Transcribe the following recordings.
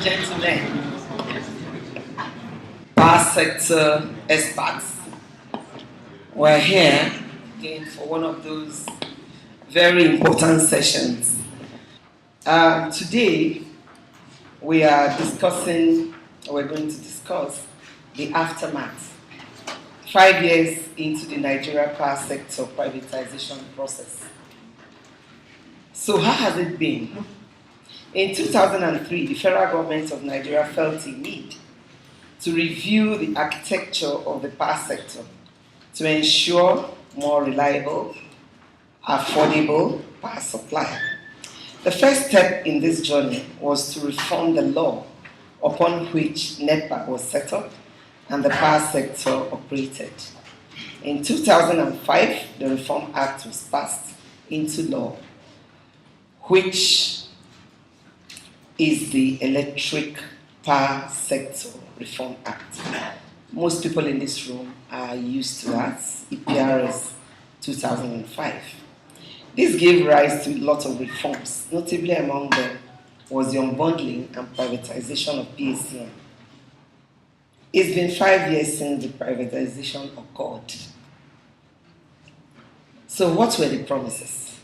and gentlemen, power sector experts, we're here again for one of those very important sessions. Today, we're going to discuss the aftermath, 5 years into the Nigeria power sector privatization process. So how has it been? In 2003, the federal government of Nigeria felt a need to review the architecture of the power sector to ensure more reliable, affordable power supply. The first step in this journey was to reform the law upon which NEPA was set up and the power sector operated. In 2005, the Reform Act was passed into law, which is the Electric Power Sector Reform Act. Most people in this room are used to that, EPRS 2005. This gave rise to lots of reforms, notably among them was the unbundling and privatization of PACN. It's been 5 years since the privatization occurred. So what were the promises?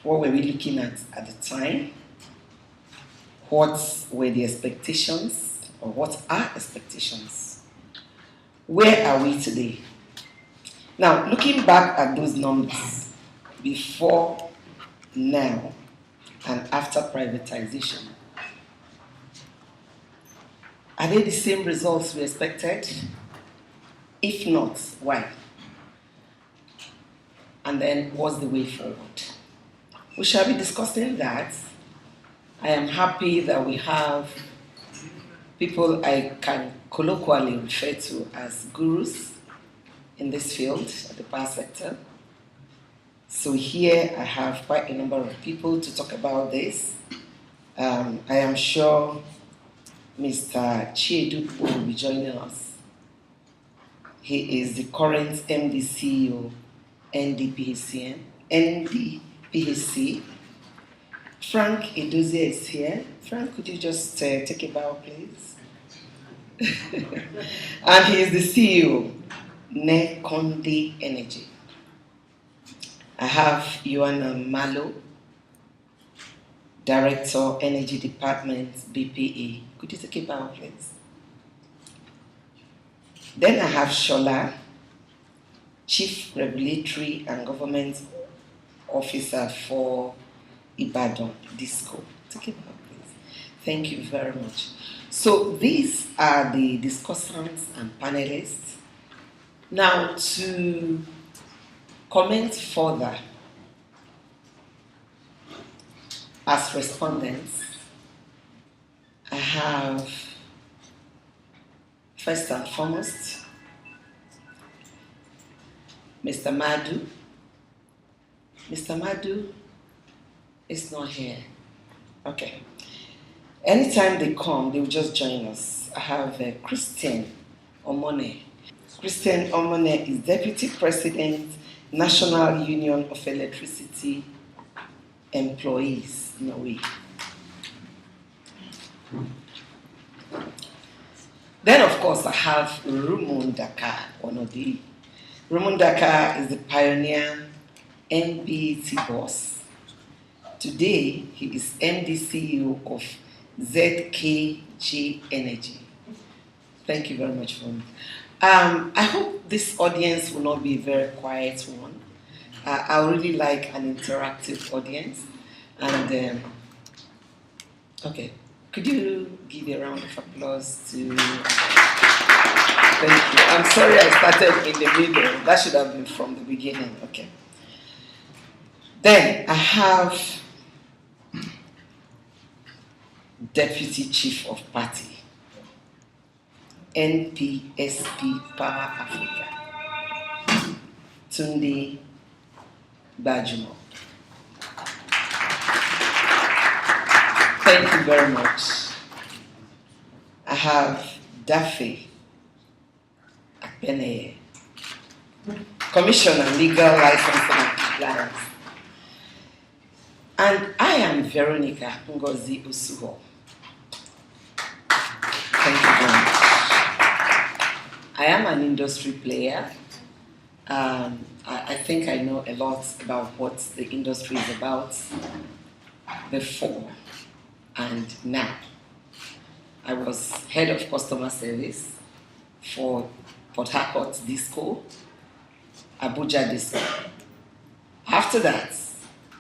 What were we looking at the time? What were the expectations, or what are expectations? Where are we today? Now, looking back at those numbers, before, now, and after privatization, are they the same results we expected? If not, why? And then, what's the way forward? We shall be discussing that. I am happy that we have people I can colloquially refer to as gurus in this field, the power sector. So here I have quite a number of people to talk about this. I am sure Mr. Chiedu will be joining us. He is the current MD CEO, NDPHC. Frank Edozie is here. Frank, could you just take a bow, please? And he is the CEO, Nekonde Energy. I have Ioana Malo, Director, Energy Department, BPE. Could you take a bow, please? Then I have Shola, Chief Regulatory and Government Officer for Ibadan Disco. Take it back, please. Thank you very much. So these are the discussants and panelists. Now to comment further as respondents, I have first and foremost Mr. Madu. Mr. Madu is not here. Okay. Anytime they come, they will just join us. I have Christian Omone. Christian Omone is Deputy President, National Union of Electricity Employees, Norway. Then, of course, I have Rumon Dakar Onodi. Rumon Dakar is the pioneer NBT boss. Today, he is MD CEO of ZKG Energy. Thank you very much for me. I hope this audience will not be a very quiet one. I really like an interactive audience. And, okay, could you give a round of applause to... Thank you. I'm sorry I started in the middle. That should have been from the beginning. Okay. Then I have Deputy Chief of Party, NPSP Power Africa, Tunde Bajumo. Thank you very much. I have Dafe Akpeneye, Commissioner Legal Licensing and Compliance. And I am Veronica Ngozi Usuho, I am an industry player. I think I know a lot about what the industry is about before and now. I was head of customer service for Port Harcourt Disco, Abuja Disco. After that,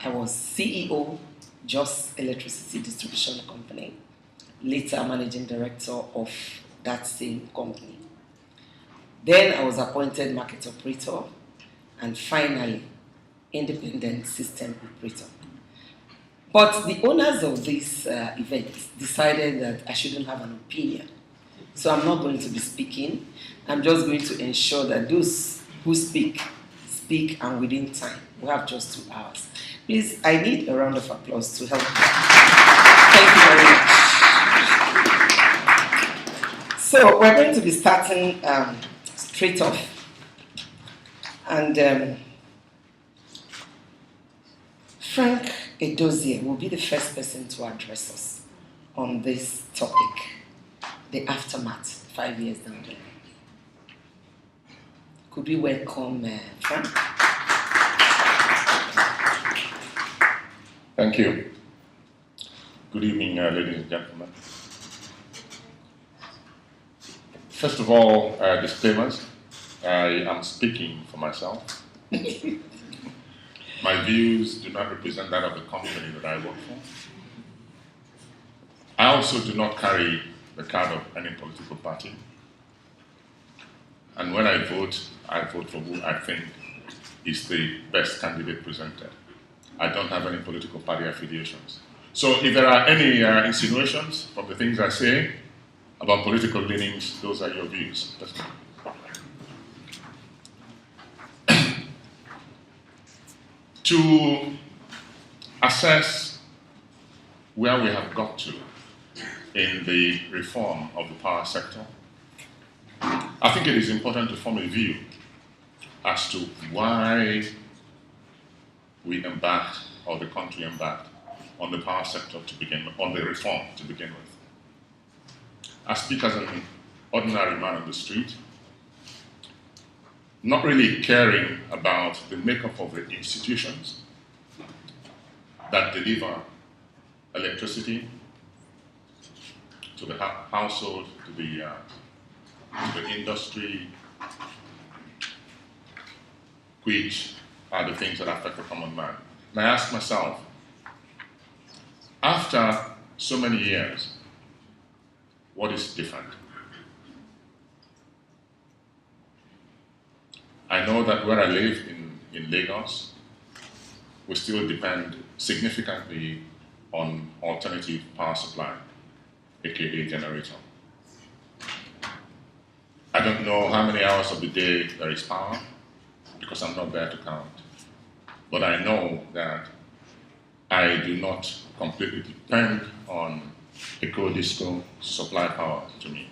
I was CEO, Just Electricity Distribution Company, later managing director of that same company. Then I was appointed market operator, and finally, independent system operator. But the owners of this event decided that I shouldn't have an opinion. So I'm not going to be speaking. I'm just going to ensure that those who speak, speak and within time. We have just 2 hours. Please, I need a round of applause to help me. Thank you very much. So we're going to be starting straight off. And Frank Edozie will be the first person to address us on this topic, the aftermath 5 years down the line. Could we welcome Frank? Thank you. Good evening, ladies and gentlemen. First of all, disclaimers. I am speaking for myself. My views do not represent that of the company that I work for. I also do not carry the card of any political party. And when I vote for who I think is the best candidate presented. I don't have any political party affiliations. So if there are any insinuations from the things I say about political leanings, those are your views. To assess where we have got to in the reform of the power sector, I think it is important to form a view as to why we embarked, or the country embarked, on the power sector to begin with, on the reform to begin with. I speak as an ordinary man on the street, not really caring about the makeup of the institutions that deliver electricity to the household, to the industry, which are the things that affect the common man. And I ask myself, after so many years, what is different? I know that where I live in Lagos, we still depend significantly on alternative power supply, aka generator. I don't know how many hours of the day there is power, because I'm not there to count. But I know that I do not completely depend on Eco-Disco to supply power to me.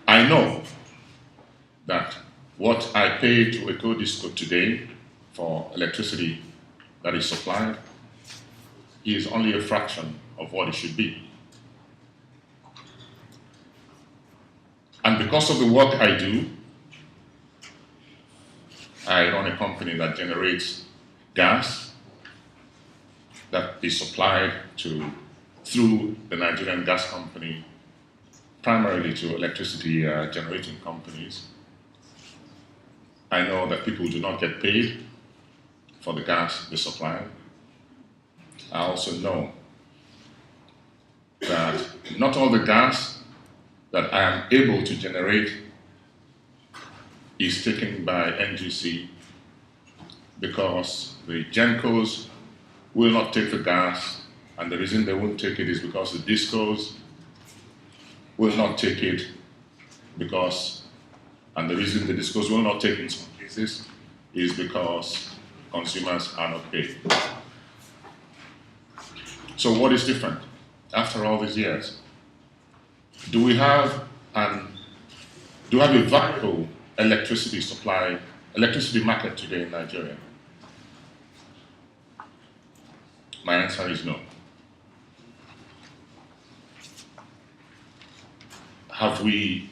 I know that what I pay to Eco-Disco today for electricity that is supplied is only a fraction of what it should be. And because of the work I do, I run a company that generates gas that is supplied through the Nigerian gas company, primarily to electricity generating companies. I know that people do not get paid for the gas they supply. I also know that not all the gas that I am able to generate is taken by NGC, because the GENCOs will not take the gas, and the reason they won't take it is because the DISCOs will not take it and the reason the DISCOs will not take it in some cases is because consumers are not paid. So what is different after all these years? Do we have a viable electricity market today in Nigeria? My answer is no. have we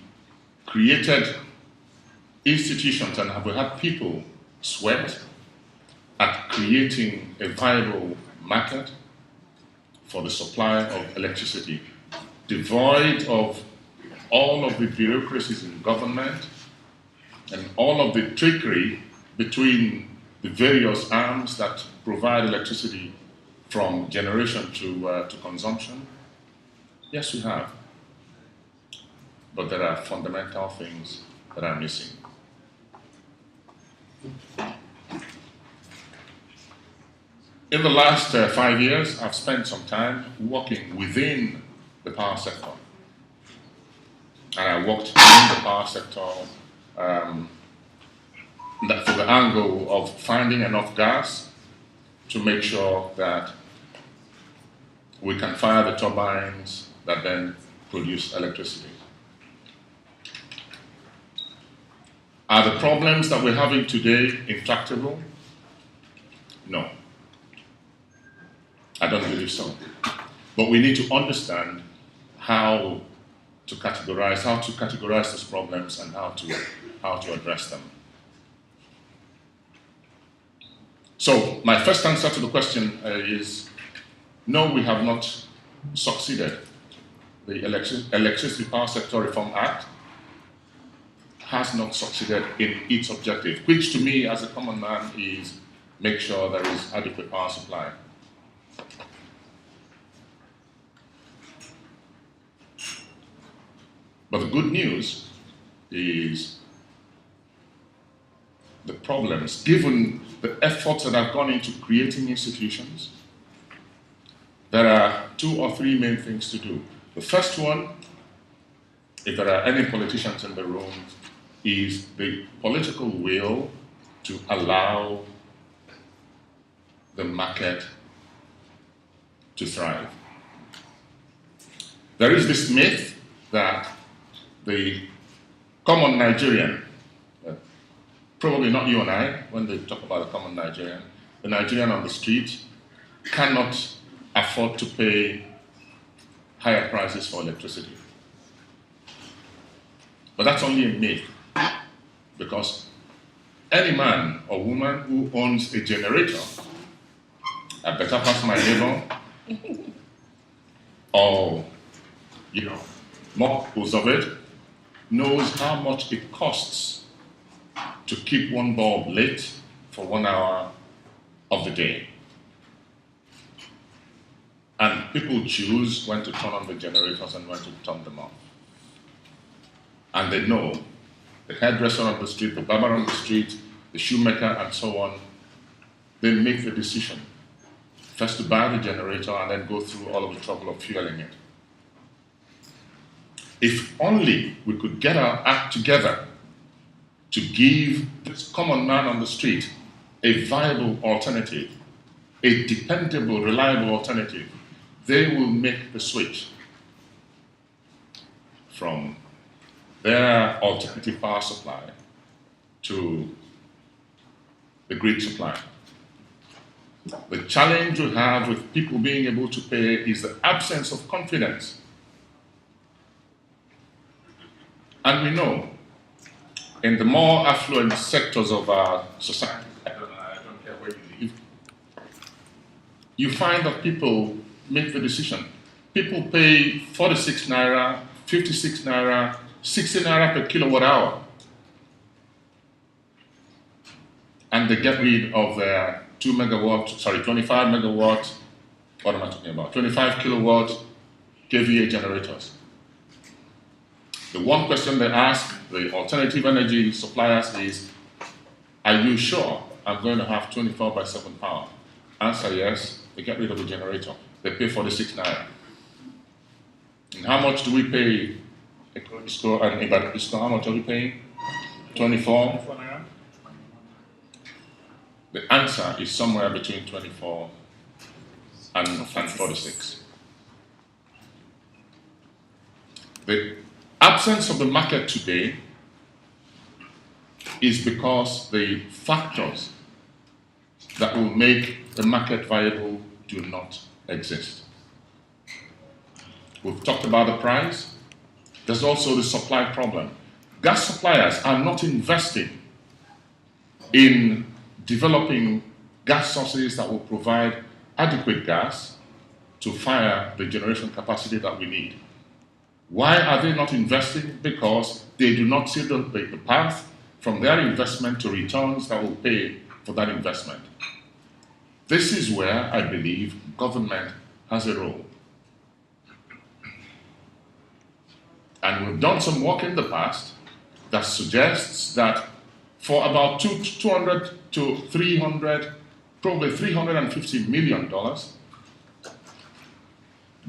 created institutions and have we had people sweat at creating a viable market for the supply of electricity, devoid of all of the bureaucracies in government and all of the trickery between the various arms that provide electricity from generation to consumption? Yes, we have. But there are fundamental things that are missing. In the last 5 years, I've spent some time working within the power sector. And I worked in the power sector from the angle of finding enough gas to make sure that we can fire the turbines that then produce electricity. Are the problems that we're having today intractable? No. I don't believe so. But we need to understand how to categorize these problems and how to address them. So my first answer to the question is no, we have not succeeded. The Electricity Power Sector Reform Act has not succeeded in its objective, which to me as a common man is make sure there is adequate power supply. But the good news is the problems, given the efforts that have gone into creating institutions, there are 2 or 3 main things to do. The first one, if there are any politicians in the room, is the political will to allow the market to thrive. There is this myth that the common Nigerian, probably not you and I, when they talk about the common Nigerian, the Nigerian on the street cannot afford to pay higher prices for electricity. But that's only a myth, because any man or woman who owns a generator, I better pass my neighbor, or multiples of it, knows how much it costs to keep one bulb lit for 1 hour of the day. And people choose when to turn on the generators and when to turn them off. And they know the hairdresser on the street, the barber on the street, the shoemaker, and so on, they make the decision first to buy the generator and then go through all of the trouble of fueling it. If only we could get our act together to give this common man on the street a viable alternative, a dependable, reliable alternative, they will make the switch from their alternative power supply to the grid supply. The challenge we have with people being able to pay is the absence of confidence. And we know in the more affluent sectors of our society, I don't care where you live, you find that people make the decision. People pay 46 naira, 56 naira, 60 naira per kilowatt hour. And they get rid of their 25 megawatt, what am I talking about? 25 kilowatt kVA generators. The one question they ask the alternative energy suppliers is, are you sure I'm going to have 24/7 power? Answer yes, they get rid of the generator. They pay 46 naira. And how much do we pay? How much are we paying? 24? The answer is somewhere between 24 and 46. The absence of the market today is because the factors that will make the market viable do not exist. We've talked about the price. There's also the supply problem. Gas suppliers are not investing in developing gas sources that will provide adequate gas to fire the generation capacity that we need. Why are they not investing? Because they do not see the path from their investment to returns that will pay for that investment. This is where I believe government has a role. And we've done some work in the past that suggests that for about 200 to 300, probably $350 million,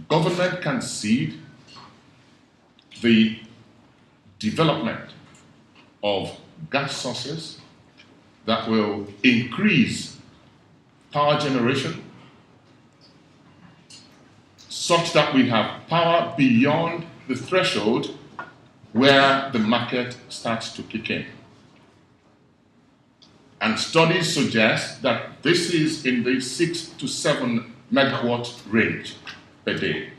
government can seed the development of gas sources that will increase power generation such that we have power beyond the threshold where the market starts to kick in. And studies suggest that this is in the 6 to 7 megawatt range per day.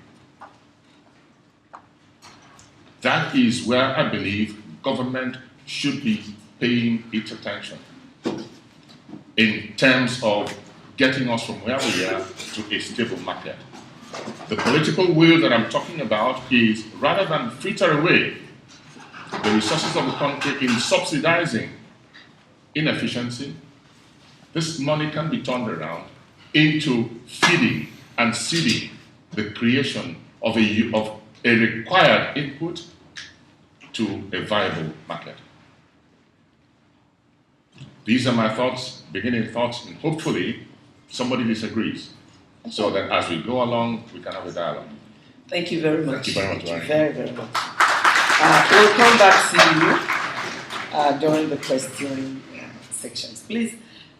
That is where I believe government should be paying its attention in terms of getting us from where we are to a stable market. The political will that I'm talking about is rather than fritter away the resources of the country in subsidizing inefficiency, this money can be turned around into feeding and seeding the creation of a required input to a viable market. These are my thoughts, beginning thoughts, and hopefully somebody disagrees, so that as we go along, we can have a dialogue. Thank you very much. Thank you very much. Thank you very, very much. We'll come back to you during the question sections. Please,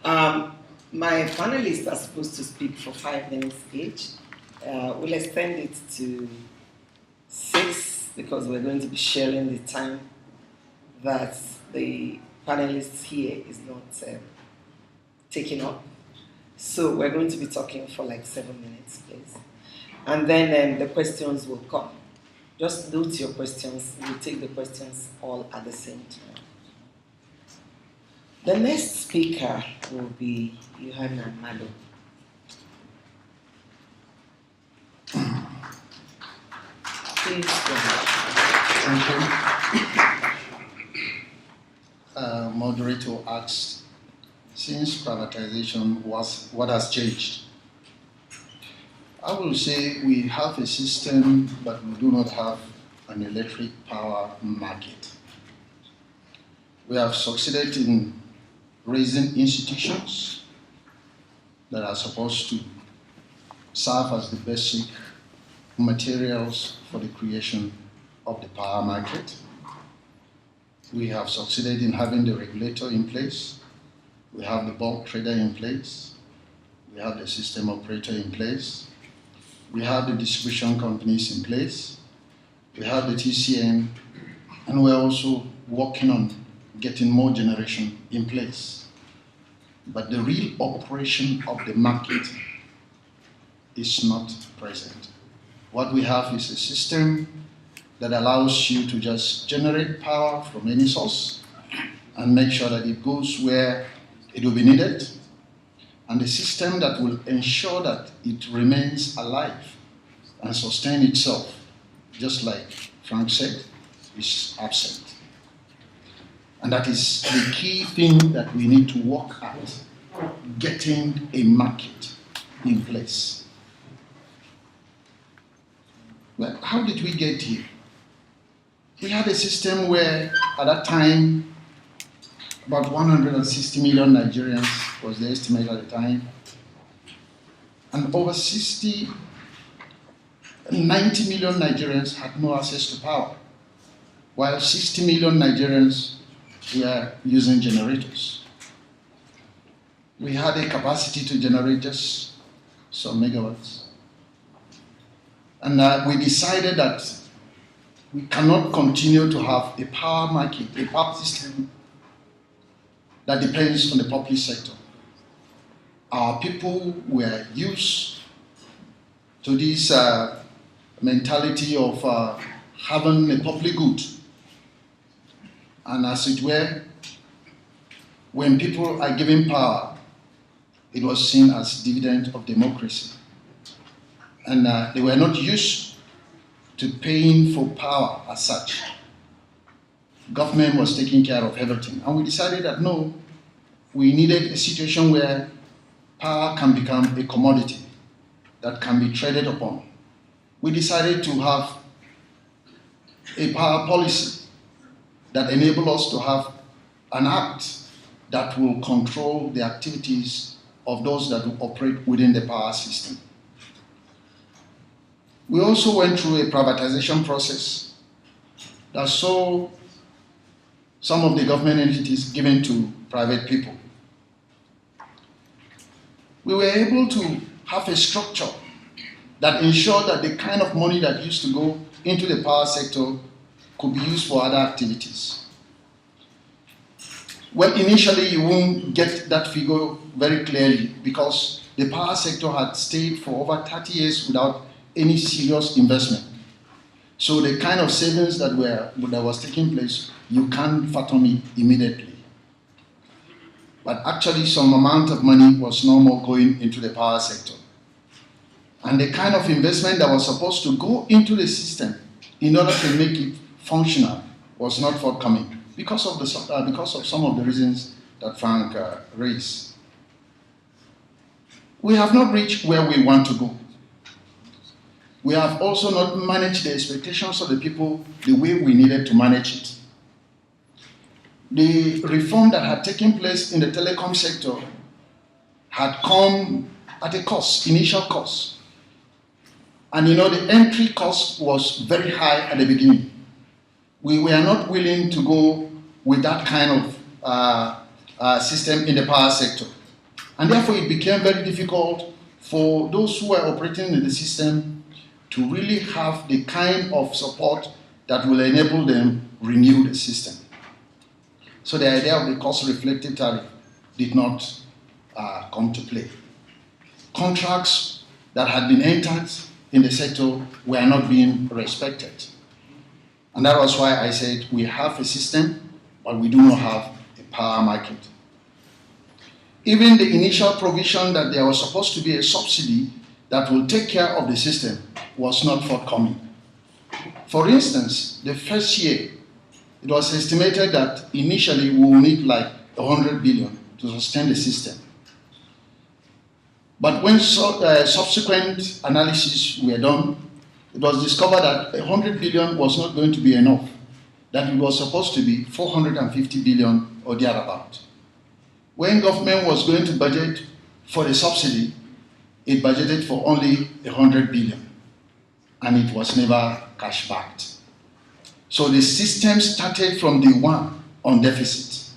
my panelists are supposed to speak for 5 minutes each. We'll extend it to 6 because we're going to be sharing the time that the panelists here is not taking up. So we're going to be talking for like 7 minutes, please. And then the questions will come. Just note your questions. We'll take the questions all at the same time. The next speaker will be Johanna Malo. Please go ahead. Thank you. Moderator asked, since privatization, what has changed? I will say we have a system, but we do not have an electric power market. We have succeeded in raising institutions that are supposed to serve as the basic materials for the creation of the power market. We have succeeded in having the regulator in place. We have the bulk trader in place. We have the system operator in place. We have the distribution companies in place. We have the TCM, and we're also working on getting more generation in place. But the real operation of the market is not present. What we have is a system that allows you to just generate power from any source and make sure that it goes where it will be needed, and the system that will ensure that it remains alive and sustain itself, just like Frank said, is absent. And that is the key thing that we need to work at, getting a market in place. Well, how did we get here? We had a system where, at that time, about 160 million Nigerians was the estimate at the time, and over 90 million Nigerians had no access to power, while 60 million Nigerians were using generators. We had a capacity to generate just some megawatts. And we decided that we cannot continue to have a power market, a power system that depends on the public sector. Our people were used to this mentality of having a public good. And as it were, when people are given power, it was seen as dividend of democracy. And they were not used to paying for power as such. Government was taking care of everything. And we decided that no, we needed a situation where power can become a commodity that can be traded upon. We decided to have a power policy that enables us to have an act that will control the activities of those that will operate within the power system. We also went through a privatization process that saw some of the government entities given to private people. We were able to have a structure that ensured that the kind of money that used to go into the power sector could be used for other activities. Well, initially you won't get that figure very clearly because the power sector had stayed for over 30 years without any serious investment. So the kind of savings that was taking place, you can't fathom it immediately. But actually some amount of money was no more going into the power sector. And the kind of investment that was supposed to go into the system in order to make it functional was not forthcoming because of some of the reasons that Frank raised. We have not reached where we want to go. We have also not managed the expectations of the people the way we needed to manage it. The reform that had taken place in the telecom sector had come at a cost, initial cost. And the entry cost was very high at the beginning. We were not willing to go with that kind of system in the power sector. And therefore it became very difficult for those who were operating in the system to really have the kind of support that will enable them renew the system. So the idea of the cost-reflective tariff did not come to play. Contracts that had been entered in the sector were not being respected. And that was why I said we have a system, but we do not have a power market. Even the initial provision that there was supposed to be a subsidy that will take care of the system was not forthcoming. For instance, the first year, it was estimated that initially we will need like 100 billion to sustain the system. But when subsequent analysis were done, it was discovered that 100 billion was not going to be enough, that it was supposed to be 450 billion or thereabout. When government was going to budget for the subsidy, it budgeted for only 100 billion, and it was never cash backed. So the system started from day one on deficit,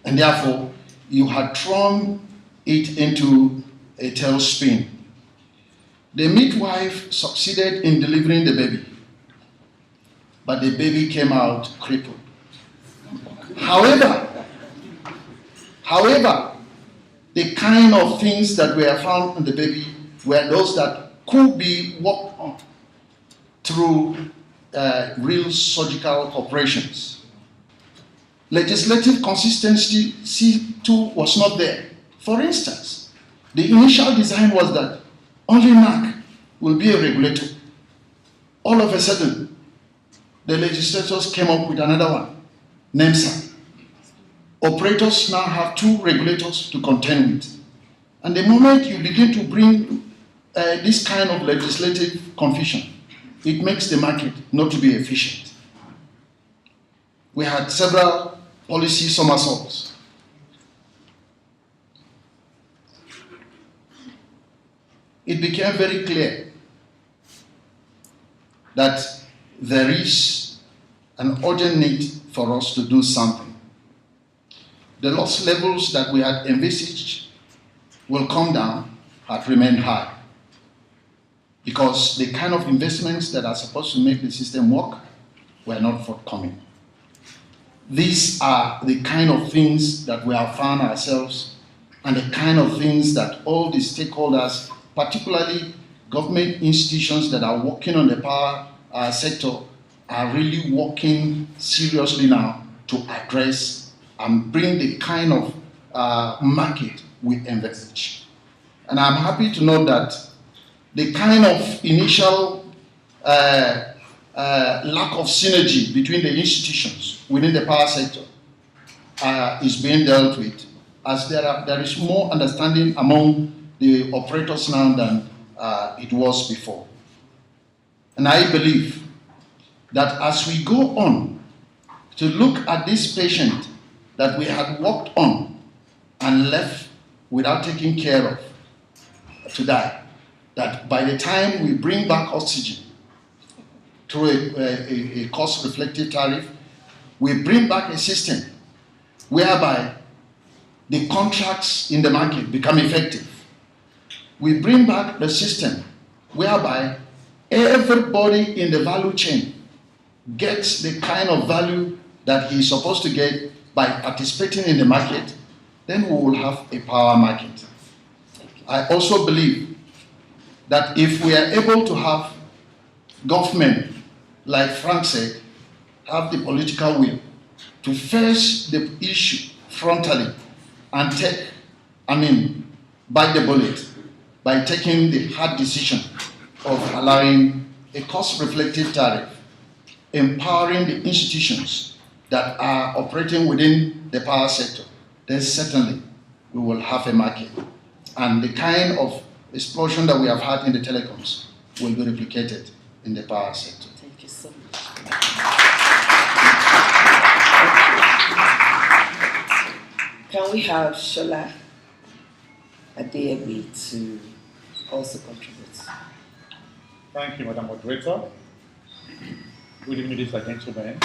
and therefore you had thrown it into a tailspin. The midwife succeeded in delivering the baby, but the baby came out crippled. However, the kind of things that were found in the baby were those that could be worked on through real surgical operations. Legislative consistency too was not there. For instance, the initial design was that only NAC will be a regulator. All of a sudden, the legislators came up with another one, NEMSA. Operators now have two regulators to contend with. And the moment you begin to bring this kind of legislative confusion, it makes the market not to be efficient. We had several policy somersaults. It became very clear that there is an urgent need for us to do something. The loss levels that we had envisaged will come down had remained high because the kind of investments that are supposed to make the system work were not forthcoming. These are the kind of things that we have found ourselves and the kind of things that all the stakeholders, particularly government institutions that are working on the power sector, are really working seriously now to address and bring the kind of market we envisage. And I'm happy to know that the kind of initial lack of synergy between the institutions within the power sector is being dealt with, as there is more understanding among the operators now than it was before. And I believe that as we go on to look at this patient that we had worked on and left without taking care of to die, that by the time we bring back oxygen through a cost-reflective tariff, we bring back a system whereby the contracts in the market become effective. We bring back the system whereby everybody in the value chain gets the kind of value that he's supposed to get by participating in the market, then we will have a power market. I also believe that if we are able to have government, like Frank said, have the political will to face the issue frontally and bite the bullet by taking the hard decision of allowing a cost-reflective tariff, empowering the institutions that are operating within the power sector, then certainly we will have a market. And the kind of explosion that we have had in the telecoms will be replicated in the power sector. Thank you so much. Can we have Shola Adeyebi to also contribute? Thank you, Madam Moderator. Good evening, ladies and gentlemen.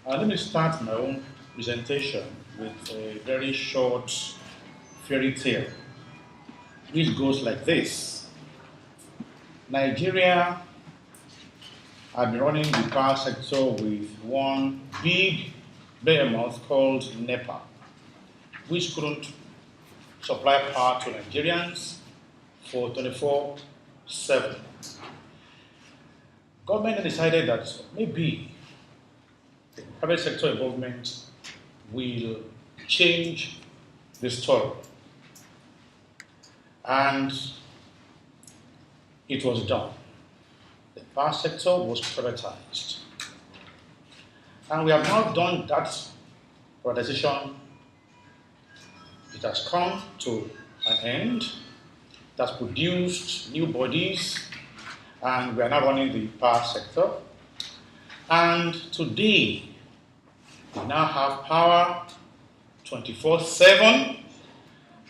Let me start my own presentation with a very short fairy tale, which goes like this. Nigeria had been running the power sector with one big behemoth called NEPA, which couldn't supply power to Nigerians for 24/7. Government decided that maybe the private sector involvement will change the story. And it was done. The power sector was privatized. And we have now done that privatization. It has come to an end. It has produced new bodies, and we are now running the power sector. And today, we now have power 24/7,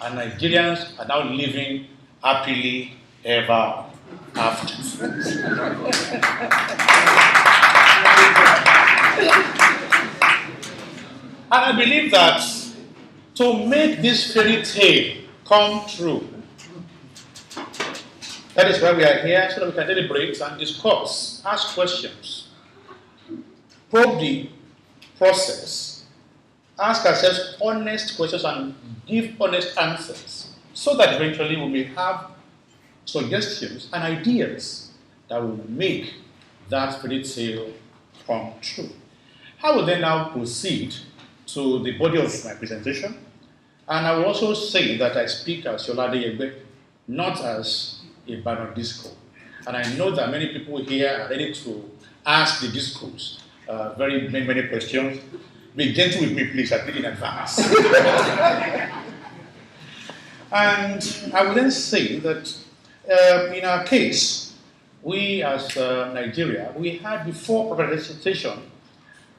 and Nigerians are now living happily ever after. And I believe that to make this fairy tale come true, that is why we are here, so that we can deliberate and discuss, ask questions, probe the process, ask ourselves honest questions and give honest answers, so that eventually we may have suggestions and ideas that will make that fairy tale come true. I will then now proceed to the body of my presentation, and I will also say that I speak as Shola Adeyegbe, not as a Baron Disco. And I know that many people here are ready to ask the discos many questions. Be gentle with me, please, I think in advance. And I will then say that in our case, we as Nigeria, we had before privatization,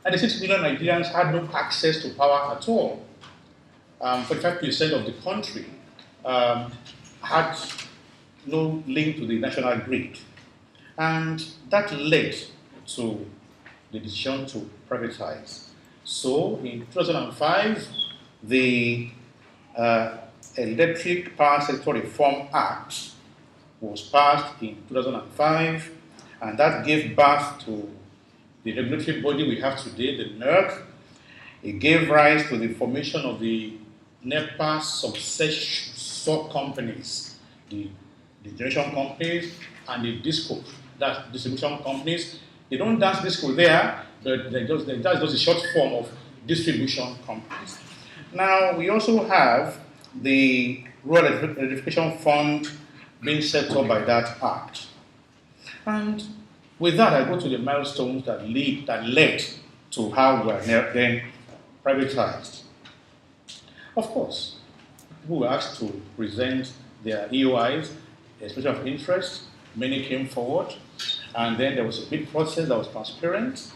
96 million Nigerians had no access to power at all. 45% of the country had no link to the national grid. And that led to the decision to privatize. So in 2005, the Electric Power Sector Reform Act was passed in 2005, and that gave birth to the regulatory body we have today, the NERC. It gave rise to the formation of the NEPA sub-companies, the generation companies and the DISCO, that's distribution companies. They don't dance disco there, but that's just a short form of distribution companies. Now, we also have the Rural Electrification Fund being set up by that act. And with that, I go to the milestones that led to how we are then privatized. Of course, people were asked to present their EOIs, expression of interest. Many came forward, and then there was a big process that was transparent.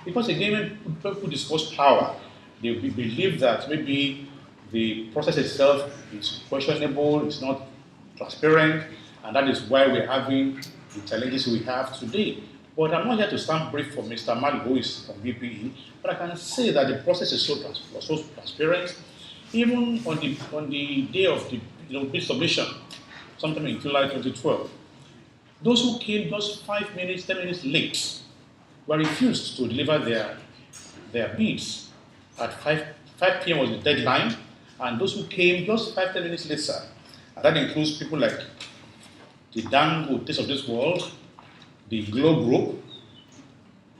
Because again, when people discuss power, they believe that maybe the process itself is questionable, it's not transparent, and that is why we're having the challenges we have today. But I'm not here to stand brief for Mr. Mal, who is from BPE, but I can say that the process is so transparent. Even on the day of the bid submission, sometime in July 2012, those who came just 5 minutes, 10 minutes late were refused to deliver their bids. At 5 p.m. was the deadline, and those who came just 5-10 minutes later, and that includes people like the Dangotes of this world, the Globe Group,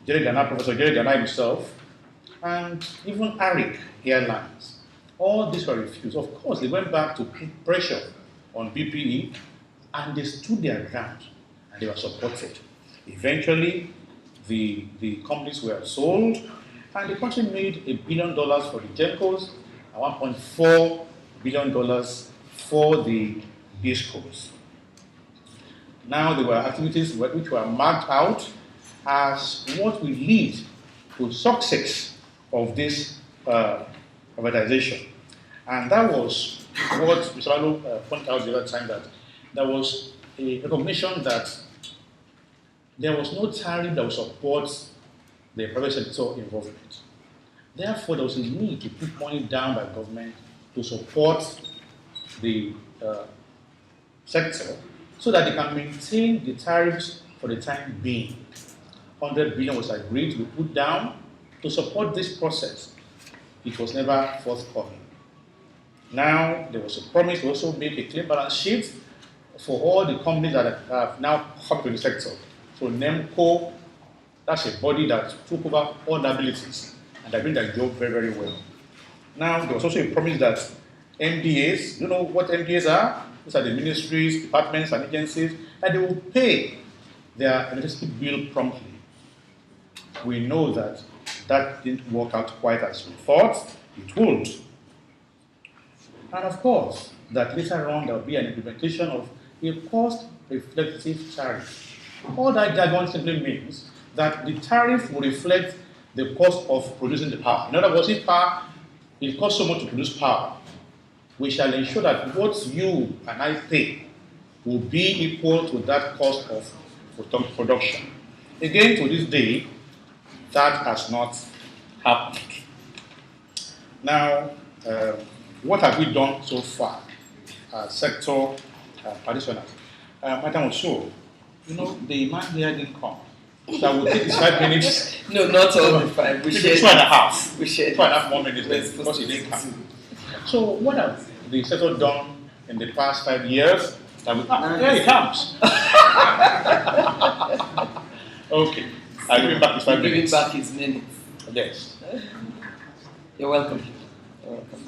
Professor Jerry Ghana himself, and even Arik Airlines. All these were refused. Of course, they went back to put pressure on BPE, and they stood their ground, and they were supported. Eventually, the companies were sold, and the country made $1 billion for the GENCOs and $1.4 billion for the BISCOs. Now, there were activities which were marked out as what will lead to success of this privatization. And that was what Mr. Lalo pointed out the other time, that there was a recognition that there was no tariff that would support the private sector involvement. Therefore, there was a need to put money down by government to support the sector so that they can maintain the tariffs for the time being. 100 billion was agreed to be put down to support this process. It was never forthcoming. Now, there was a promise to also make a clean balance sheet for all the companies that have now come to the sector. So NEMCO, that's a body that took over all liabilities, and they're doing their job very, very well. Now, there was also a promise that MDAs, you know what MDAs are? These are the ministries, departments, and agencies, that they will pay their electricity bill promptly. We know that that didn't work out quite as we thought it would. And of course, that later on there will be an implementation of a cost-reflective tariff. All that jargon simply means that the tariff will reflect the cost of producing the power. In other words, if it costs so much to produce power, we shall ensure that what you and I pay will be equal to that cost of production. Again, to this day, that has not happened. Now, what have we done so far? Sector participants. My time was short. You know, the man here didn't come. So I will take this 5 minutes. No, not all the 5. We shared 2.5. We shared 2.5 more minutes because he didn't come. So what have the sector done in the past 5 years? Here he comes. Okay. I'll give him back his 5 minutes. Give him back his minutes. Yes. You're welcome. You're welcome.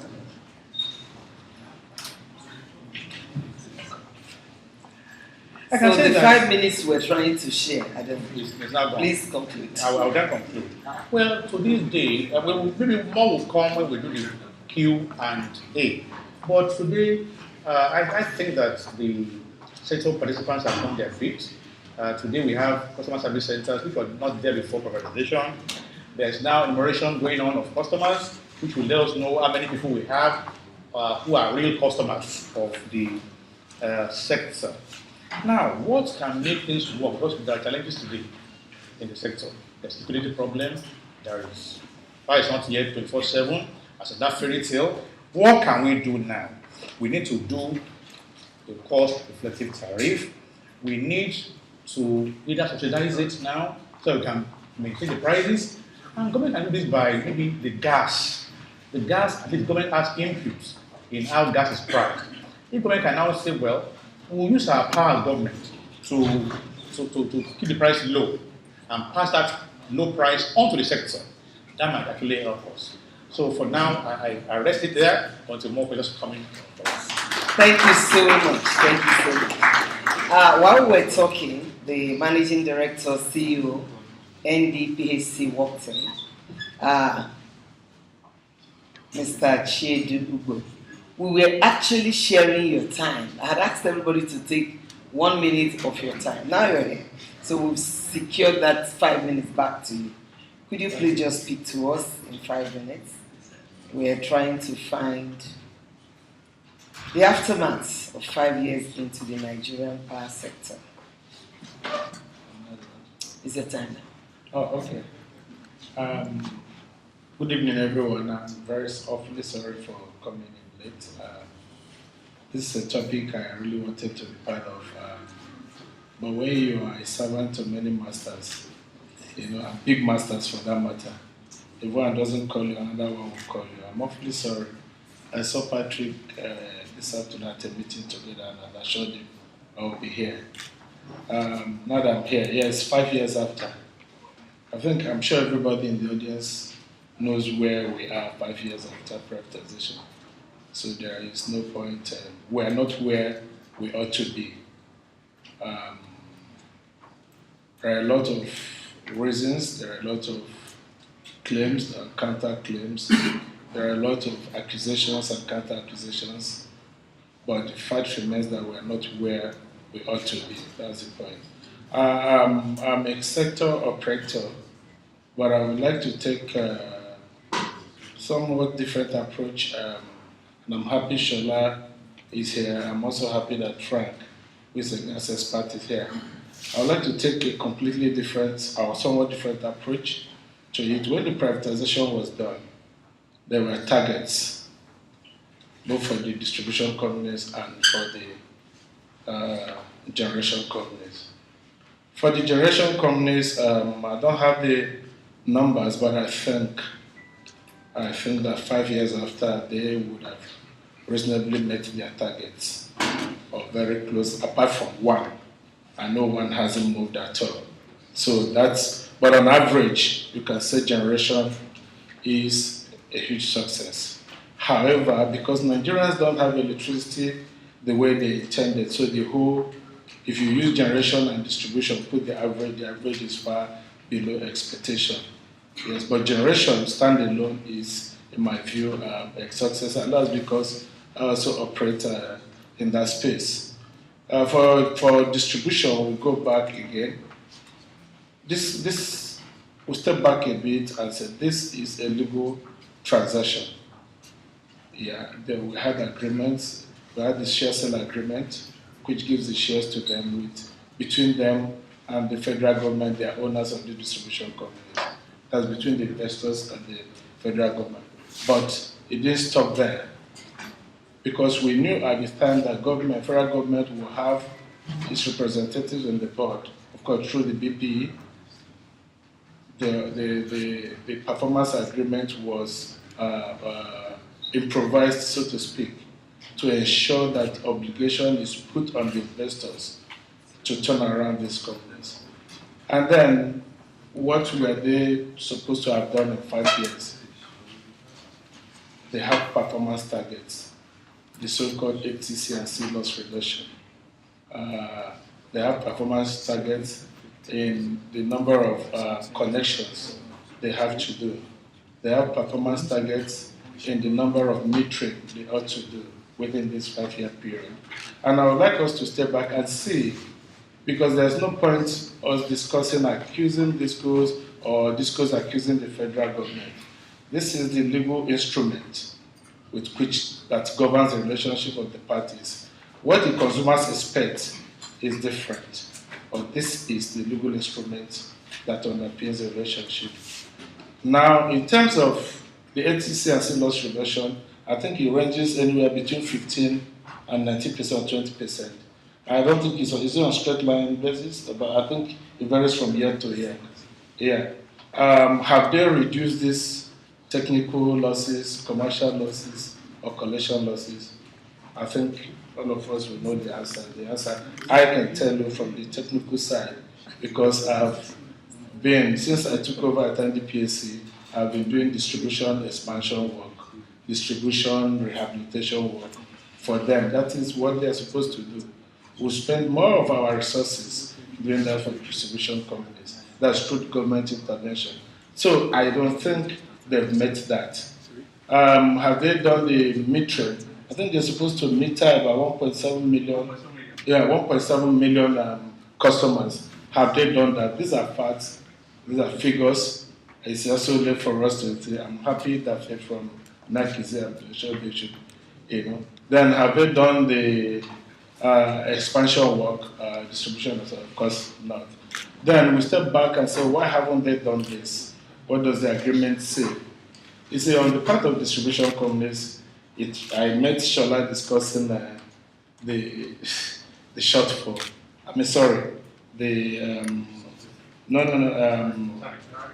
So the 5 minutes we're trying to share, I don't know. It's now gone. Please conclude. I'll then conclude. Well, to this day, maybe more will come when we do the Q&A. But today, I think that the sector participants have done their feet. Today we have customer service centers which were not there before privatization. There's now enumeration going on of customers, which will let us know how many people we have who are real customers of the sector. Now, what can make things work? Because there are challenges today in the sector. There's liquidity problem. There is why it's not yet 24/7 as a that fairy tale. What can we do now? We need to do a cost-reflective tariff. We need to either subsidize it now so we can maintain the prices. And government can do this by maybe the gas. The gas, at least government has input in how gas is priced. If government can now say, well, we'll use our power as government to keep the price low and pass that low price onto the sector. That might actually help us. So for now, I rest it there until more questions coming. Thank you so much. Thank you so much. While we're talking, the Managing Director, CEO, NDPHC walked in. Mr. Chiedu Ugbo. We were actually sharing your time. I had asked everybody to take 1 minute of your time. Now you're here. So we've secured that 5 minutes back to you. Could you please just speak to us in 5 minutes? We are trying to find the aftermath of 5 years into the Nigerian power sector. Is your time now? Oh, okay. Good evening, everyone. I'm very awfully sorry for coming in late. This is a topic I really wanted to be part of. But when you are a servant to many masters, and big masters for that matter, if one doesn't call you, another one will call you. I'm awfully sorry. I saw Patrick this afternoon at a meeting together, and I assured him I will be here. Now that I'm here, yes, 5 years after. I'm sure everybody in the audience knows where we are 5 years after privatization. So there is no point, we are not where we ought to be. There are a lot of reasons, there are a lot of claims and counter-claims, there are a lot of accusations and counter-accusations, but the fact remains that we are not where we ought to be. That's the point. I'm a sector operator, but I would like to take a somewhat different approach. And I'm happy Shola is here. I'm also happy that Frank, who is an expert, is here. I would like to take a completely different or somewhat different approach to it. When the privatization was done, there were targets, both for the distribution companies and for the generation companies. For the generation companies, I don't have the numbers, but I think that 5 years after, they would have reasonably met their targets, or very close, apart from one. I know one hasn't moved at all. So but on average, you can say generation is a huge success. However, because Nigerians don't have electricity the way they intended, so if you use generation and distribution, put the average is far below expectation. Yes, but generation standalone is, in my view, a success, and that's because I also operate in that space. For distribution, we go back again. We step back a bit and say this is a legal transaction. Yeah, then we had agreements. We had the share sale agreement, which gives the shares to them between them and the federal government, they are owners of the distribution companies. That's between the investors and the federal government. But it didn't stop there, because we knew at the time that federal government will have its representatives on the board, of course through the BPE. The performance agreement was improvised, so to speak, to ensure that obligation is put on the investors to turn around these companies. And then, what were they supposed to have done in 5 years? They have performance targets, the so-called FTC and C loss reduction. They have performance targets in the number of connections they have to do. They have performance targets in the number of metering they ought to do within this 5-year period. And I would like us to step back and see, because there's no point us discussing accusing discourse or discourse accusing the federal government. This is the legal instrument that governs the relationship of the parties. What the consumers expect is different, but this is the legal instrument that underpins the relationship. Now, in terms of the ATC and C loss reduction, I think it ranges anywhere between 15 and 90% or 20%. I don't think it's on straight line basis, but I think it varies from year to year. Yeah. Have they reduced these technical losses, commercial losses, or collection losses? I think all of us will know the answer. The answer I can tell you from the technical side, because I've since I took over at NDPSC, I've been doing distribution expansion work, distribution rehabilitation work for them. That is what they are supposed to do. We spend more of our resources doing that for distribution companies. That's through government intervention. So I don't think they've met that. Have they done the metering? I think they're supposed to meter about 1.7 million. Yeah, 1.7 million customers. Have they done that? These are facts. These are figures. It's also left for us to say. I'm happy that they're from Nextier. I'm sure they should, Then have they done the expansion work, distribution? Of course not. Then we step back and say, why haven't they done this? What does the agreement say? You see, on the part of distribution companies, I met Shola discussing the shortfall.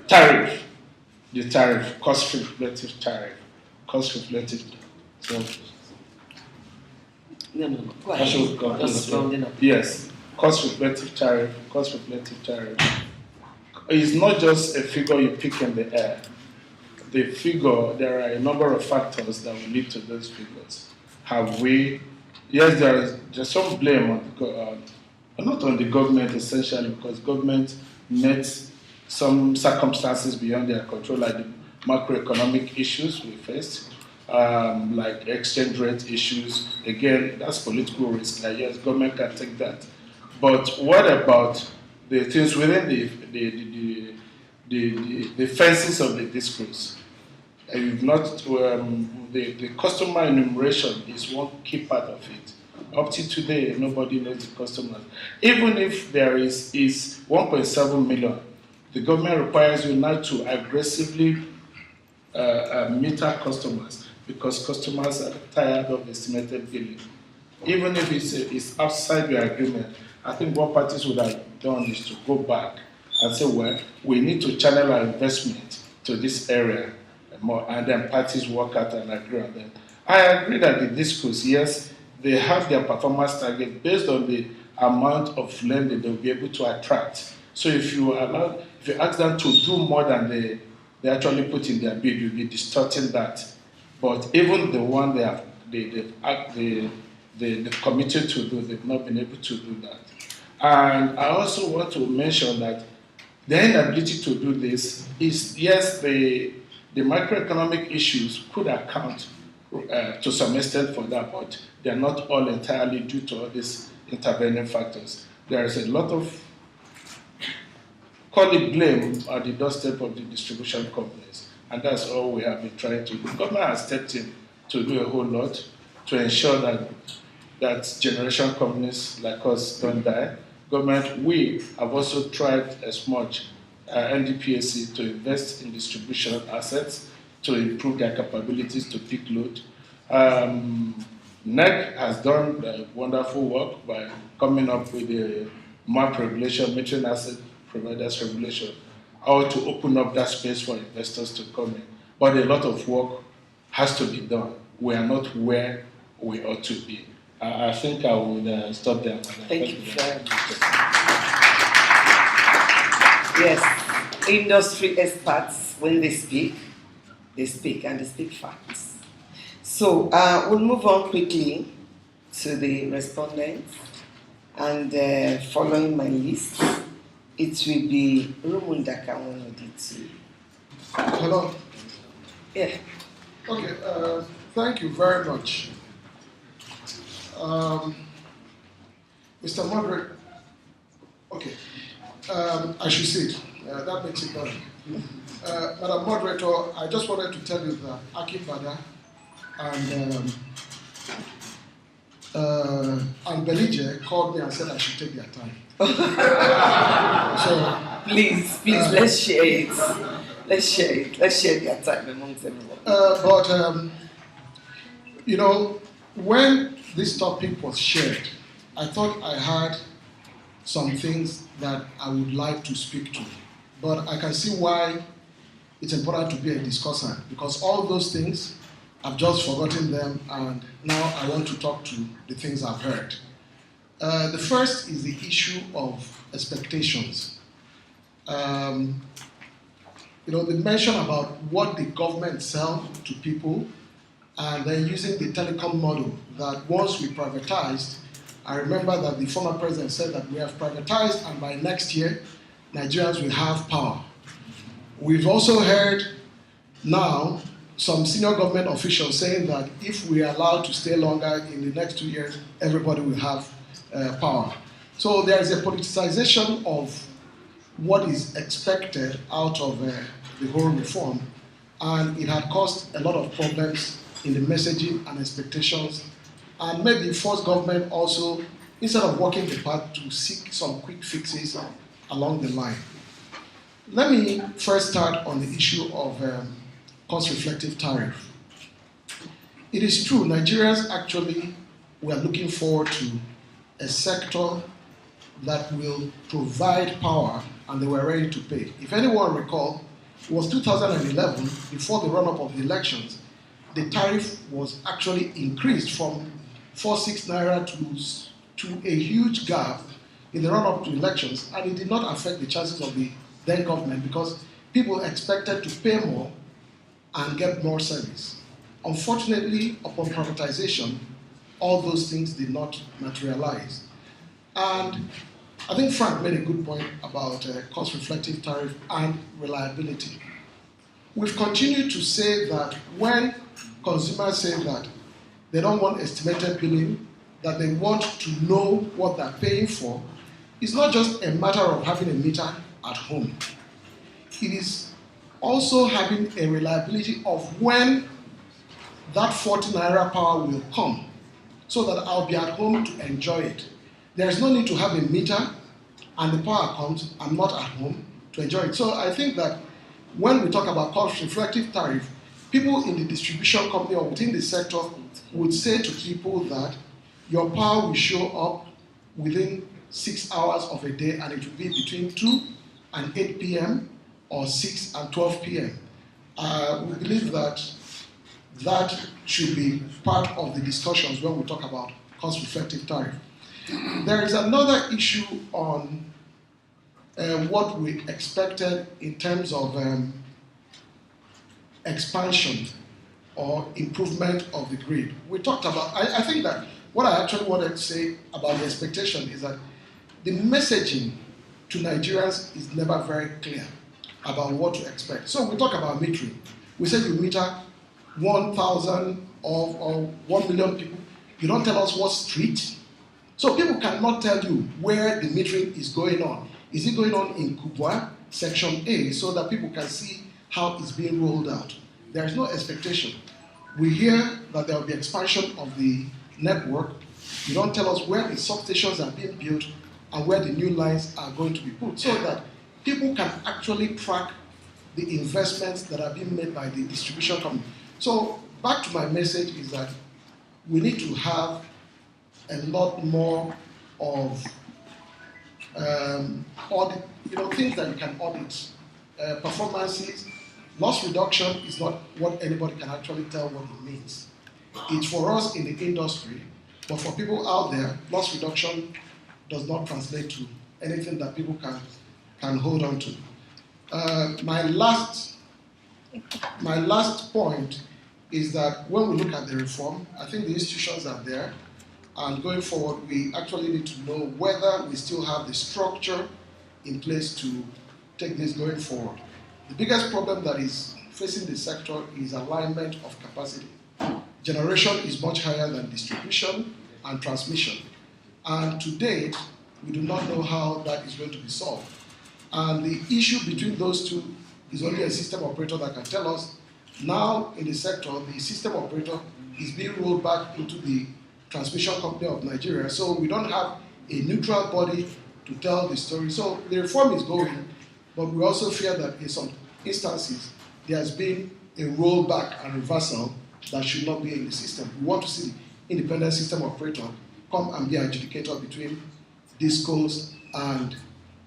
Tariff. The tariff, cost-reflective tariff. Cost-reflective. So, No. Go ahead. Just rounding up. yes, cost-reflective tariff. It's not just a figure you pick in the air. The figure, there are a number of factors that will lead to those figures. Yes, there's some blame on not on the government essentially, because government met some circumstances beyond their control, like the macroeconomic issues we faced, like exchange rate issues. Again, that's political risk. Like, yes, government can take that. But what about the things within the fences of the discourse? The customer enumeration is one key part of it. Up to today, nobody knows the customers. Even if there is 1.7 million, the government requires you now to aggressively meter customers, because customers are tired of estimated billing. Even if it's outside your agreement, I think what parties would have done is to go back and say, well, we need to channel our investment to this area more, and then parties work out and agree on them. I agree that the discourse, yes, they have their performance target based on the amount of lending they'll be able to attract. So if you ask them to do more than they actually put in their bid, you'll be distorting that. But even the one they committed to do, they've not been able to do that. And I also want to mention that the inability to do this is, yes, the macroeconomic issues could account to some extent for that, but they are not all entirely due to all these intervening factors. There is a lot of, call it blame, at the doorstep of the distribution companies, and that's all we have been trying to do. The government has stepped in to do a whole lot to ensure that generation companies like us don't die. Government, we have also tried as much, NDPSC, to invest in distribution assets to improve their capabilities to peak load. NEC has done wonderful work by coming up with the MAP regulation, metering asset providers regulation, how to open up that space for investors to come in. But a lot of work has to be done. We are not where we ought to be. I think I would stop there. Thank you very much. Yes, industry experts, when they speak and they speak facts. So we'll move on quickly to the respondents, and following my list, it will be Rumundaka Wanoditu. Hello. Yeah. Okay, thank you very much. Mr. Moderator, okay, I should say it, that makes it better. Madam Moderator, I just wanted to tell you that Akibada and Belije called me and said I should take their time. So, please, let's share it. Let's share their time amongst everyone. But when this topic was shared, I thought I had some things that I would like to speak to. But I can see why it's important to be a discussant, because all those things, I've just forgotten them, and now I want to talk to the things I've heard. The first is the issue of expectations. they mentioned about what the government sell to people, and then using the telecom model that once we privatized, I remember that the former president said that we have privatized and by next year, Nigerians will have power. We've also heard now some senior government officials saying that if we are allowed to stay longer in the next 2 years, everybody will have power. So there is a politicization of what is expected out of the whole reform, and it had caused a lot of problems in the messaging and expectations, and maybe forced government also, instead of walking the path, to seek some quick fixes along the line. Let me first start on the issue of cost-reflective tariff. It is true, Nigerians actually were looking forward to a sector that will provide power, and they were ready to pay. If anyone recall, it was 2011, before the run-up of the elections, the tariff was actually increased from 4-6 naira to a huge gap in the run-up to elections, and it did not affect the chances of the then government because people expected to pay more and get more service. Unfortunately, upon privatization, all those things did not materialize. And I think Frank made a good point about cost-reflective tariff and reliability. We've continued to say that when consumers say that they don't want estimated billing, that they want to know what they're paying for, it's not just a matter of having a meter at home. It is also having a reliability of when that 40 naira power will come, so that I'll be at home to enjoy it. There is no need to have a meter and the power comes, I'm not at home to enjoy it. So I think that when we talk about cost-reflective tariff, people in the distribution company or within the sector would say to people that your power will show up within 6 hours of a day, and it will be between 2 and 8 p.m. or 6 and 12 p.m. We believe that that should be part of the discussions when we talk about cost-reflective tariff. There is another issue on what we expected in terms of expansion or improvement of the grid. We talked about, I think that what I actually wanted to say about the expectation is that the messaging to Nigerians is never very clear about what to expect. So we talk about metering. We say you meter 1,000 or 1 million people. You don't tell us what street. So people cannot tell you where the metering is going on. Is it going on in Kubwa, Section A, so that people can see how it's being rolled out? There is no expectation. We hear that there will be expansion of the network. You don't tell us where the substations are being built and where the new lines are going to be put, so that people can actually track the investments that are being made by the distribution company. So back to my message is that we need to have a lot more of audit, things that you can audit. Performances, loss reduction is not what anybody can actually tell what it means. It's for us in the industry, but for people out there, loss reduction does not translate to anything that people can hold on to. My last point is that when we look at the reform, I think the institutions are there, and going forward, we actually need to know whether we still have the structure in place to take this going forward. The biggest problem that is facing the sector is alignment of capacity. Generation is much higher than distribution and transmission. And to date, we do not know how that is going to be solved. And the issue between those two is only a system operator that can tell us. Now in the sector, the system operator is being rolled back into the transmission company of Nigeria. So we don't have a neutral body to tell the story. So the reform is going, but we also fear that in some instances, there has been a rollback and reversal that should not be in the system. We want to see the independent system operator come and be an adjudicator between DISCOs and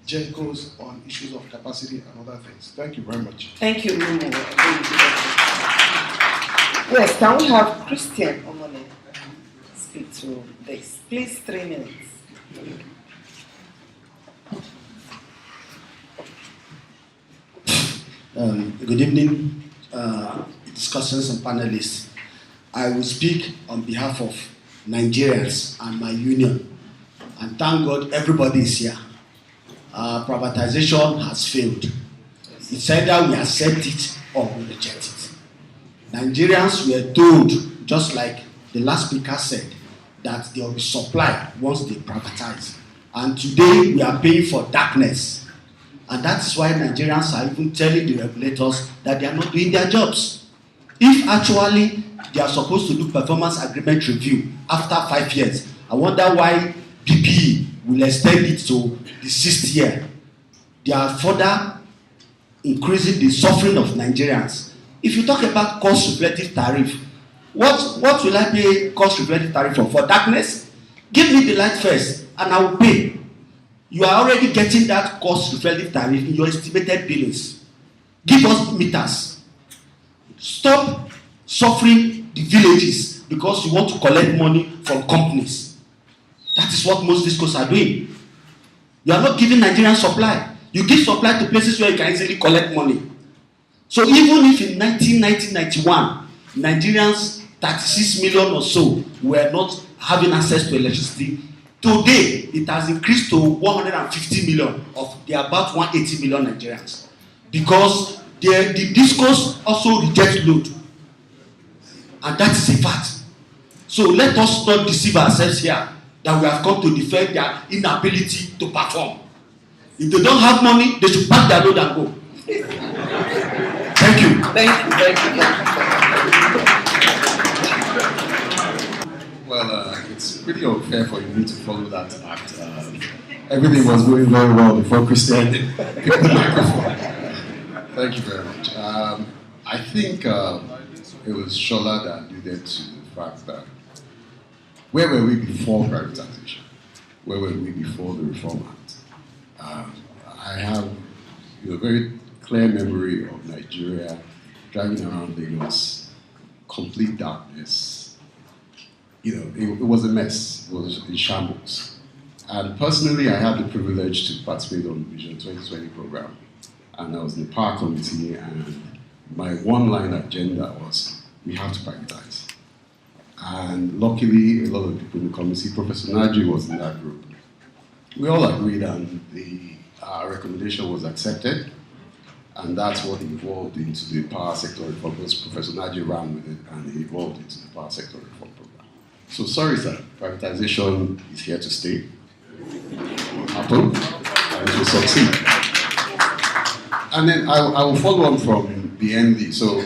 GENCOs on issues of capacity and other things. Thank you very much. Thank you, Lumo. Yes, can we have Christian Omone speak to this? Please, 3 minutes. Good evening, discussants and panelists. I will speak on behalf of Nigerians and my union. And thank God everybody is here. Privatization has failed. It's either we accept it or we reject it. Nigerians were told, just like the last speaker said, that there will be supply once they privatize. And today we are paying for darkness. And that's why Nigerians are even telling the regulators that they are not doing their jobs. If actually they are supposed to do performance agreement review after 5 years, I wonder why BPE will extend it to the 6th year. They are further increasing the suffering of Nigerians. If you talk about cost-reflective tariff, what will I pay cost-reflective tariff for? For darkness? Give me the light first, and I will pay. You are already getting that cost-reflective tariff in your estimated billings. Give us meters. Stop suffering the villages because you want to collect money from companies. That is what most discos are doing. You are not giving Nigerian supply. You give supply to places where you can easily collect money. So even if in 1991, Nigerians, 36 million or so, were not having access to electricity, today it has increased to 150 million of the about 180 million Nigerians. Because the discos also reject load. And that is a fact. So let us not deceive ourselves here that we have come to defend their inability to perform. If they don't have money, they should pack their load and go. Thank you. Thank you. Well, it's pretty unfair for you to follow that act. Everything was going very well before Christian picked the microphone. Thank you very much. I think it was Shola that alluded to the fact that where were we before privatization? Where were we before the Reform Act? I have a very clear memory of Nigeria driving around Lagos, complete darkness. It was a mess. It was in shambles. And personally, I had the privilege to participate on the Vision 2020 program. And I was in the power committee, and my one-line agenda was, we have to privatize. And luckily, a lot of people in the committee, Professor Naji was in that group. We all agreed, and our recommendation was accepted. And that's what evolved into the power sector reform, because Professor Naji ran with it, and it evolved into the power sector reform program. So sorry, sir, privatization is here to stay. It will happen, and it will succeed. And then I will follow on from the MD. So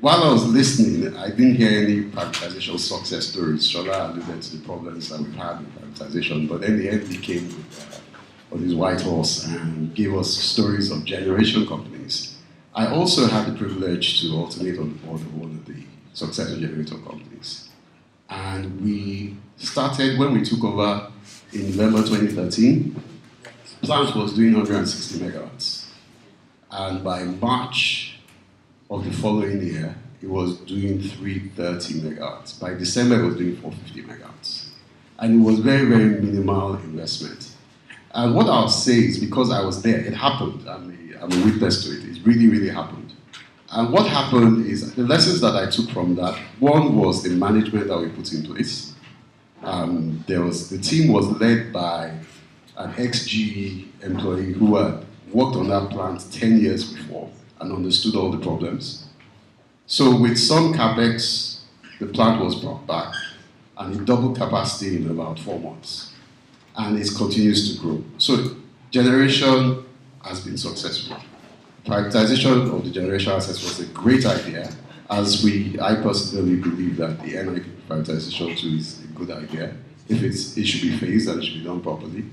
while I was listening, I didn't hear any privatization success stories. Shola alluded to the problems that we've had with privatization, but then the MD came with on his white horse and gave us stories of generation companies. I also had the privilege to alternate on the board of one of the successor generator companies. And we started, when we took over in November 2013, plant was doing 160 megawatts. And by March of the following year, it was doing 330 megawatts. By December, it was doing 450 megawatts. And it was very, very minimal investment. And what I'll say is, because I was there, it happened. I'm a witness to it. It really, really happened. And what happened is, the lessons that I took from that, one was the management that we put in place. The team was led by an ex-GE employee who had worked on that plant 10 years before and understood all the problems. So with some capex, the plant was brought back, and it doubled capacity in about 4 months. And it continues to grow. So generation has been successful. Privatization of the generation assets was a great idea, as I personally believe that the NIP privatization too is a good idea. If it should be phased and it should be done properly.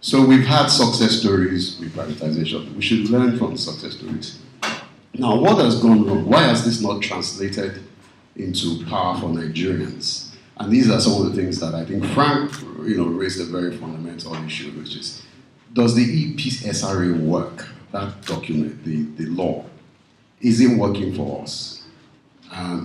So we've had success stories with privatization. We should learn from the success stories. Now, what has gone wrong? Why has this not translated into power for Nigerians? And these are some of the things that I think Frank, raised a very fundamental issue, which is, does the EPSRA work? That document, the law, is it working for us?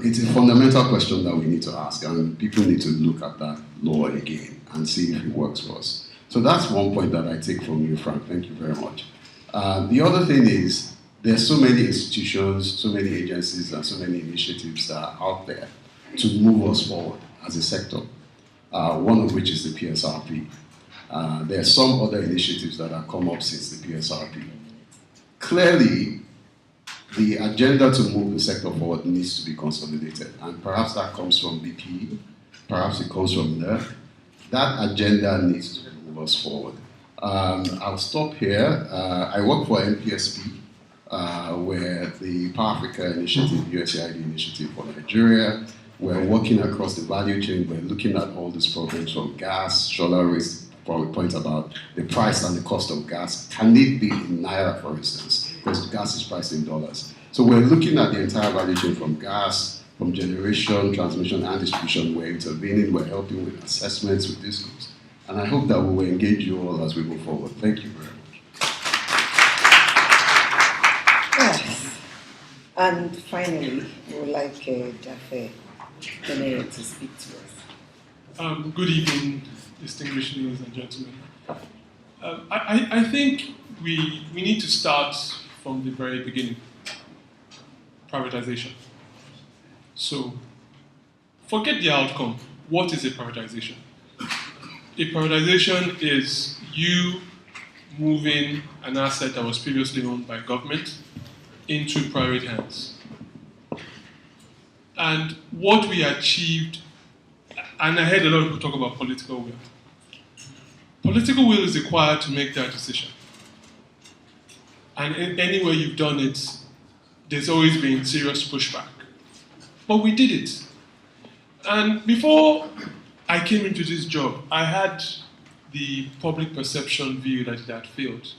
It's a fundamental question that we need to ask, and people need to look at that law again and see if it works for us. So that's one point that I take from you, Frank. Thank you very much. The other thing is, There are so many institutions, so many agencies, and so many initiatives that are out there to move us forward as a sector, one of which is the PSRP. There are some other initiatives that have come up since the PSRP. Clearly, the agenda to move the sector forward needs to be consolidated, and perhaps that comes from BPE, perhaps it comes from NERC. That agenda needs to move us forward. I'll stop here. I work for NPSP, where the Power Africa Initiative, USAID Initiative for Nigeria, we're working across the value chain. We're looking at all these problems from gas. Shola raised a point about the price and the cost of gas. Can it be in Naira, for instance? Because gas is priced in dollars. So we're looking at the entire value chain from gas, from generation, transmission, and distribution. We're intervening, we're helping with assessments with these groups. And I hope that we will engage you all as we move forward. Thank you very much. Yes. And finally, we would like Jaffe to speak to us. Good evening, distinguished ladies and gentlemen. I think we need to start from the very beginning. Privatization. So, forget the outcome. What is a privatization? A privatization is you moving an asset that was previously owned by government into private hands. And what we achieved, and I heard a lot of people talk about political will. Political will is required to make that decision. And anywhere you've done it, there's always been serious pushback. But we did it. And before I came into this job, I had the public perception view that it had failed.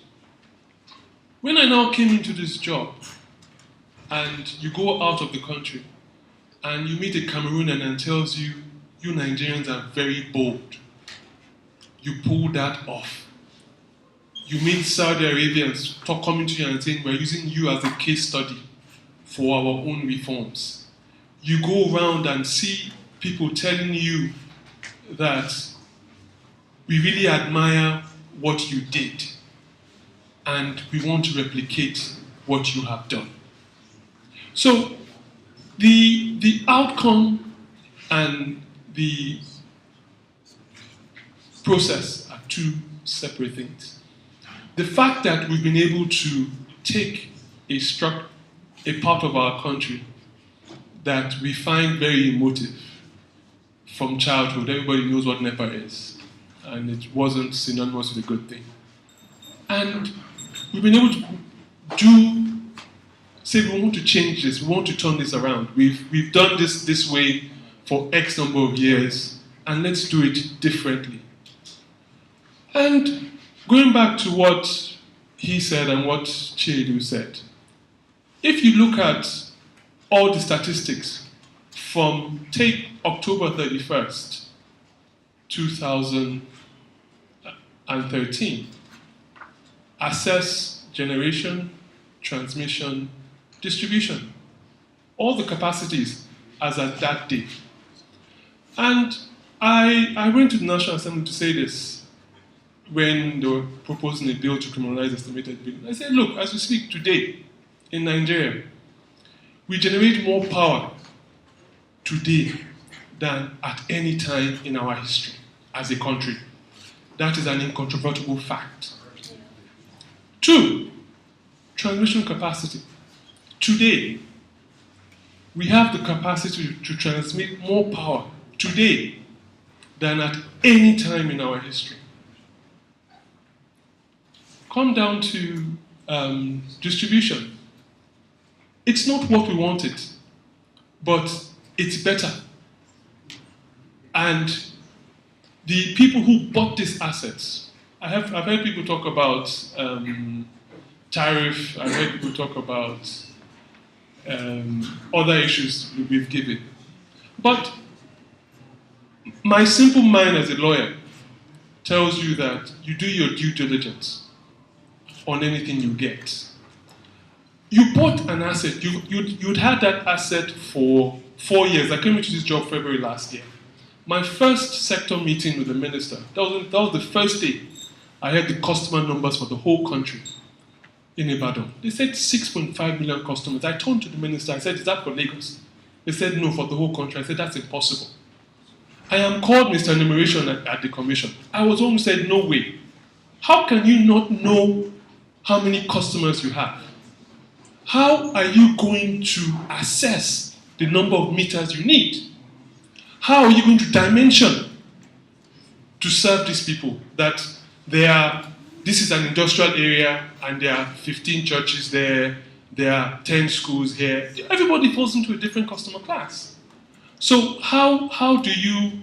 When I now came into this job, and you go out of the country, and you meet a Cameroonian and tells you, you Nigerians are very bold. You pull that off. You meet Saudi Arabians coming to you and saying, we're using you as a case study for our own reforms. You go around and see people telling you that we really admire what you did and we want to replicate what you have done. So the outcome and the process are two separate things. The fact that we've been able to take a part of our country that we find very emotive from childhood. Everybody knows what NEPA is, and it wasn't synonymous with a good thing. And we've been able to say we want to change this, we want to turn this around. We've done this way for X number of years, and let's do it differently. And going back to what he said and what Chiedu said, if you look at all the statistics from, take October 31st, 2013, assess generation, transmission, distribution, all the capacities as at that day. And I went to the National Assembly to say this when they were proposing a bill to criminalize estimated billing. I said, look, as we speak today in Nigeria, we generate more power today than at any time in our history as a country. That is an incontrovertible fact. 2, transmission capacity. Today, we have the capacity to transmit more power today than at any time in our history. Come down to distribution. It's not what we wanted, but it's better. And the people who bought these assets, I've heard people talk about tariff, I've heard people talk about other issues we've given. But my simple mind as a lawyer tells you that you do your due diligence on anything you get. You bought an asset, you'd had that asset for 4 years. I came into this job February last year. My first sector meeting with the minister, that was the first day I had the customer numbers for the whole country. in Ibadan. They said 6.5 million customers. I turned to the minister, I said, is that for Lagos? They said, no, for the whole country. I said, that's impossible. I am called Mr. Enumeration at the commission. I was almost said, no way. How can you not know how many customers you have? How are you going to assess the number of meters you need? How are you going to dimension to serve these people that this is an industrial area and there are 15 churches there are 10 schools here. Everybody falls into a different customer class. So how do you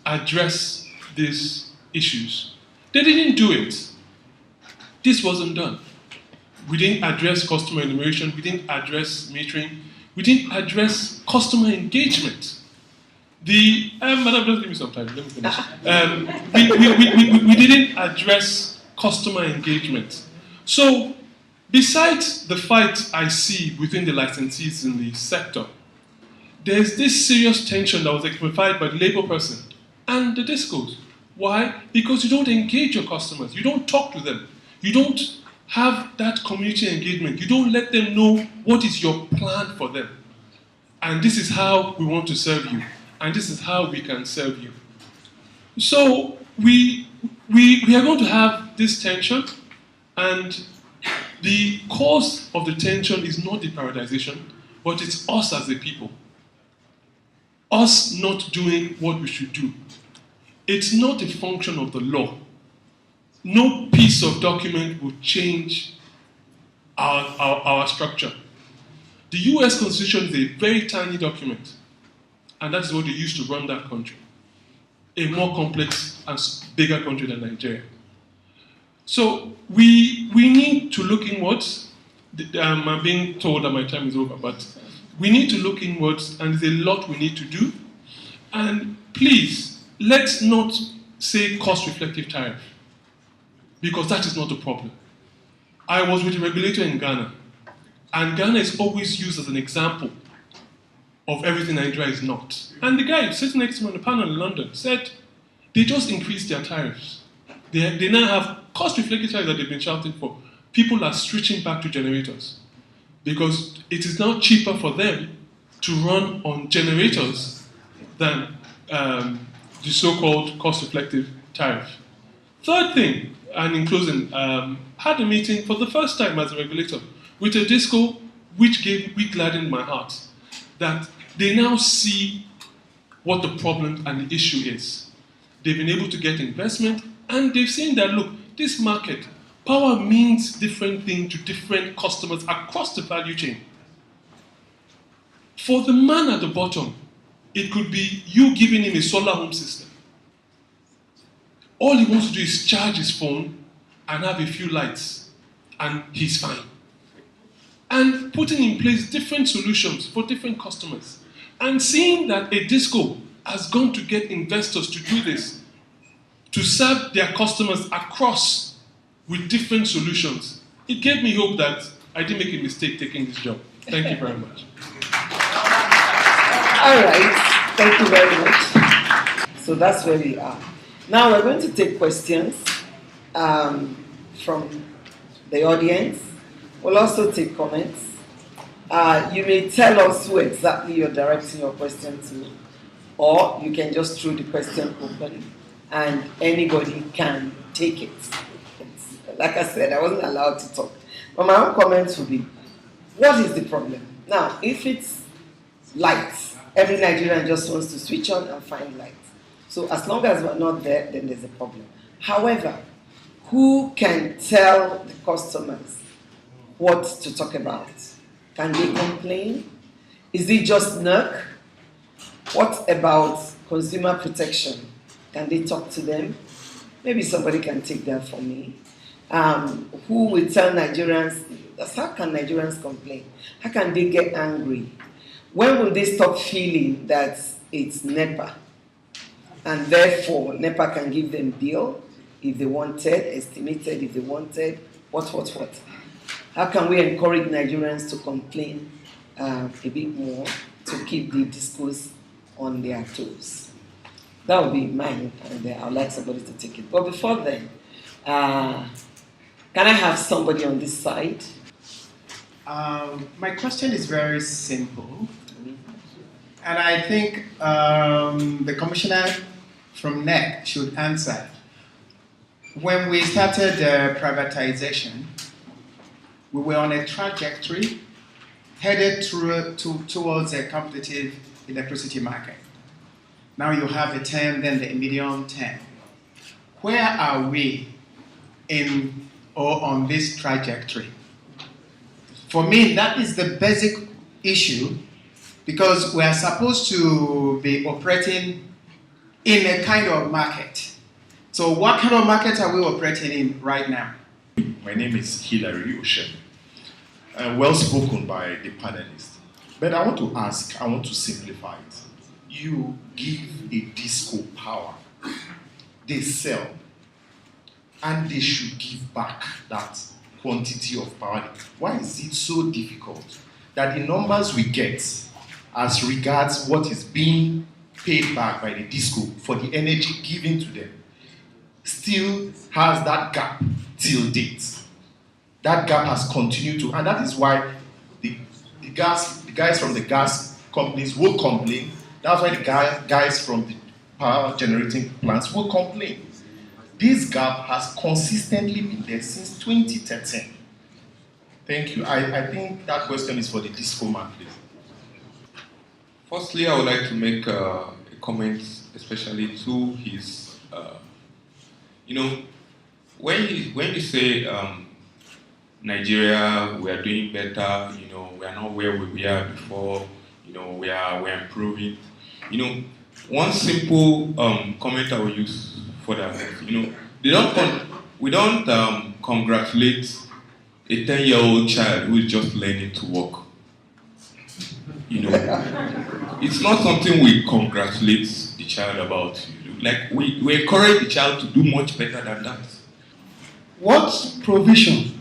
address these issues? They didn't do it. This wasn't done. We didn't address customer enumeration, we didn't address metering, we didn't address customer engagement. Madam, just give me some time, let me finish. We didn't address customer engagement. So, besides the fight I see within the licensees in the sector, there's this serious tension that was exemplified by the labor person and the discos. Why? Because you don't engage your customers, you don't talk to them, you don't have that community engagement, you don't let them know what is your plan for them. And this is how we want to serve you, and this is how we can serve you. So we are going to have this tension, and the cause of the tension is not the privatization, but it's us as a people. Us not doing what we should do. It's not a function of the law. No piece of document will change our structure. The US Constitution is a very tiny document, and that's what they used to run that country. A more complex and bigger country than Nigeria. So we need to look inwards. I'm being told that my time is over, but we need to look inwards, and there's a lot we need to do. And please, let's not say cost-reflective tariff, because that is not the problem. I was with a regulator in Ghana, and Ghana is always used as an example of everything Nigeria is not. And the guy sitting next to me on the panel in London said they just increased their tariffs. They now have cost-reflective tariffs that they've been shouting for. People are switching back to generators because it is now cheaper for them to run on generators than the so-called cost-reflective tariff. Third thing, and in closing, had a meeting for the first time as a regulator with a disco which gladdened my heart, that they now see what the problem and the issue is. They've been able to get investment, and they've seen that, look, this market, power means different things to different customers across the value chain. For the man at the bottom, it could be you giving him a solar home system. All he wants to do is charge his phone and have a few lights, and he's fine. And putting in place different solutions for different customers. And seeing that a disco has gone to get investors to do this, to serve their customers across with different solutions, it gave me hope that I didn't make a mistake taking this job. Thank you very much. All right, thank you very much. So that's where we are. Now we're going to take questions from the audience. We'll also take comments. You may tell us who exactly you're directing your question to, or you can just throw the question open and anybody can take it. Like I said, I wasn't allowed to talk. But my own comments would be, what is the problem? Now, if it's lights, every Nigerian just wants to switch on and find light. So as long as we're not there, then there's a problem. However, who can tell the customers what to talk about? Can they complain? Is it just NERC? What about consumer protection? Can they talk to them? Maybe somebody can take that for me. Who will tell Nigerians, how can Nigerians complain? How can they get angry? When will they stop feeling that it's NEPA? And therefore, NEPA can give them bill if they wanted, estimated if they wanted, what. How can we encourage Nigerians to complain a bit more to keep the discourse on their toes? That would be mine, and I would like somebody to take it. But before then, Can I have somebody on this side? My question is very simple, and I think the commissioner from NEC should answer. When we started privatization, we were on a trajectory headed towards a competitive electricity market. Now you have the term, then the medium term. Where are we in or on this trajectory? For me, that is the basic issue, because we are supposed to be operating in a kind of market. So what kind of market are we operating in right now? My name is Hilary Oshem. Well spoken by the panelists. But I want to ask, I want to simplify it. You give a disco power, they sell, and they should give back that quantity of power. Why is it so difficult that the numbers we get as regards what is being paid back by the disco for the energy given to them still has that gap till date? That gap has continued to, and that is why the guys from the gas companies will complain. That's why the guys from the power generating plants will complain. This gap has consistently been there since 2013. Thank you. I think that question is for the disco man, please. Firstly, I would like to make a comment, especially to his, when you say Nigeria, we are doing better, we are not where we were before, we're improving. One simple comment I will use for that, we don't congratulate a 10-year-old child who is just learning to walk. It's not something we congratulate the child about. Like we encourage the child to do much better than that. What provision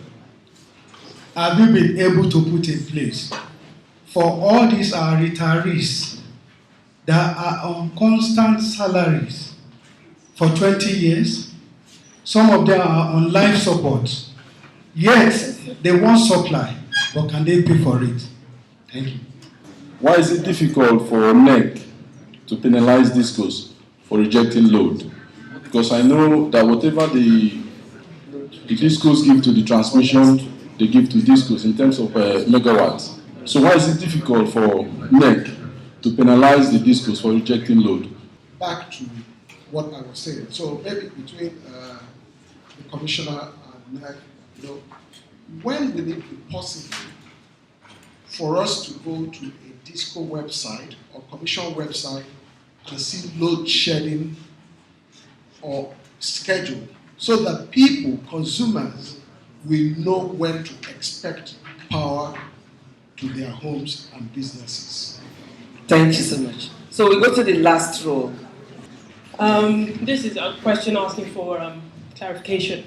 have you been able to put in place for all these retirees that are on constant salaries for 20 years? Some of them are on life support. Yet they want supply, but can they pay for it? Thank you. Why is it difficult for NEC to penalize discos for rejecting load? Because I know that whatever the discos give to the transmission, they give to discos in terms of megawatts. So why is it difficult for NEC to penalize the discos for rejecting load? Back to what I was saying. So maybe between the commissioner and NEC, when will it be possible for us to go to a disco website or commission website and see load shedding or schedule, so that people, consumers, will know when to expect power to their homes and businesses? Thank you so much. So we go to the last row. This is a question asking for clarification.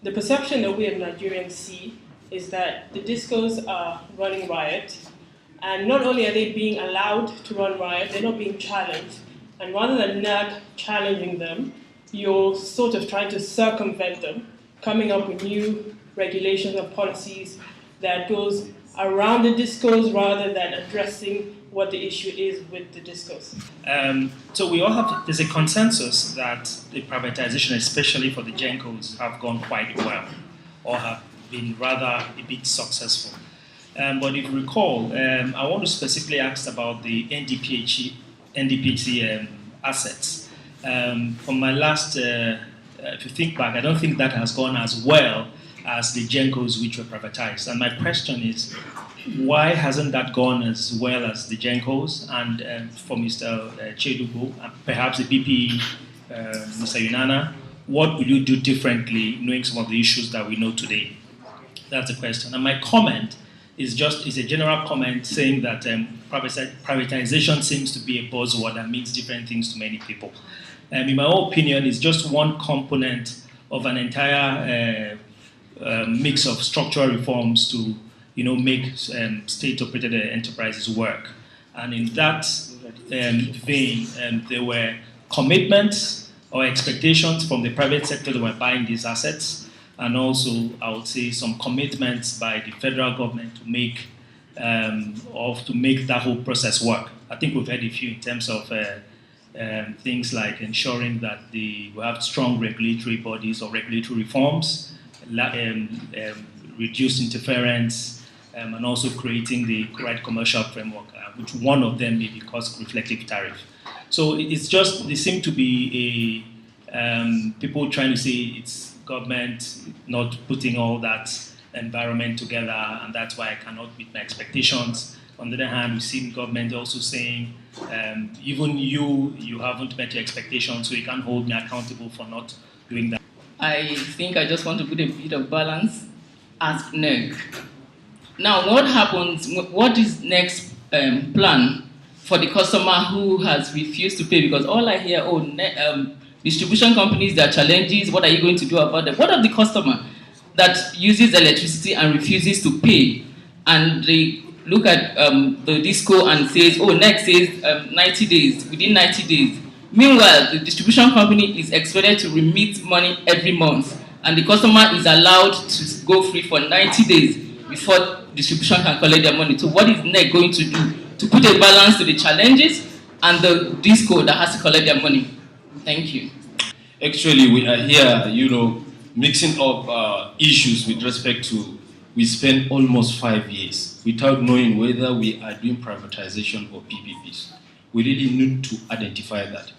The perception that we as Nigerians see is that the discos are running riot, and not only are they being allowed to run riot, they're not being challenged. And rather than NEC challenging them, you're sort of trying to circumvent them, coming up with new regulations and policies that goes around the discos rather than addressing what the issue is with the discos. So we all have, there's a consensus that the privatization, especially for the GENCOs, have gone quite well, or have been rather a bit successful. But if you recall, I want to specifically ask about the NDPHC assets. From my last, if you think back, I don't think that has gone as well as the GENCOs which were privatized. And my question is, why hasn't that gone as well as the GENCOs? And for Mr. Chedugo, perhaps the BP, Mr. Yunana, what will you do differently knowing some of the issues that we know today? That's the question. And my comment is a general comment saying that privatization seems to be a buzzword that means different things to many people. In my own opinion, it's just one component of an entire mix of structural reforms to make state-operated enterprises work. And in that vein, there were commitments or expectations from the private sector that were buying these assets. and also, I would say, some commitments by the federal government to make that whole process work. I think we've had a few in terms of things like ensuring that we have strong regulatory bodies or regulatory reforms, reduced interference, and also creating the correct commercial framework, which one of them may be cost-reflective tariff. So it's just, there seem to be people trying to say it's government not putting all that environment together, and that's why I cannot meet my expectations. On the other hand, we've seen government also saying, even you haven't met your expectations, so you can't hold me accountable for not doing that. I think I just want to put a bit of balance. Ask NEC. Now, what happens, what is next plan for the customer who has refused to pay? Because all I hear, distribution companies, their challenges, what are you going to do about them? What of the customer that uses electricity and refuses to pay? And they look at the disco and says, NEC says 90 days, within 90 days. Meanwhile, the distribution company is expected to remit money every month, and the customer is allowed to go free for 90 days before distribution can collect their money. So what is NEC going to do to put a balance to the challenges and the disco that has to collect their money? Thank you. Actually, we are here, mixing up issues with respect to, we spent almost 5 years without knowing whether we are doing privatization or PPPs. We really need to identify that.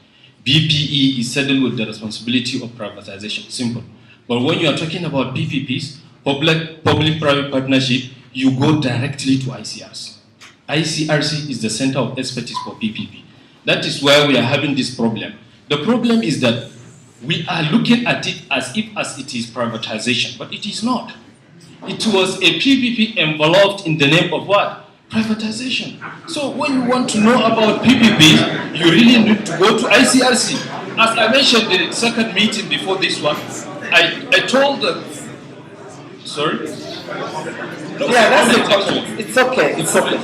BPE is saddled with the responsibility of privatization, simple. But when you are talking about PPPs, public-private partnership, you go directly to ICRC. ICRC is the center of expertise for PPP. That is why we are having this problem. The problem is that we are looking at it as if it is privatization, but it is not. It was a PPP enveloped in the name of what? Privatization. So when you want to know about PPP, you really need to go to ICRC. As I mentioned in the second meeting before this one, I told them, sorry? No, yeah, that's it. It's okay. It's okay.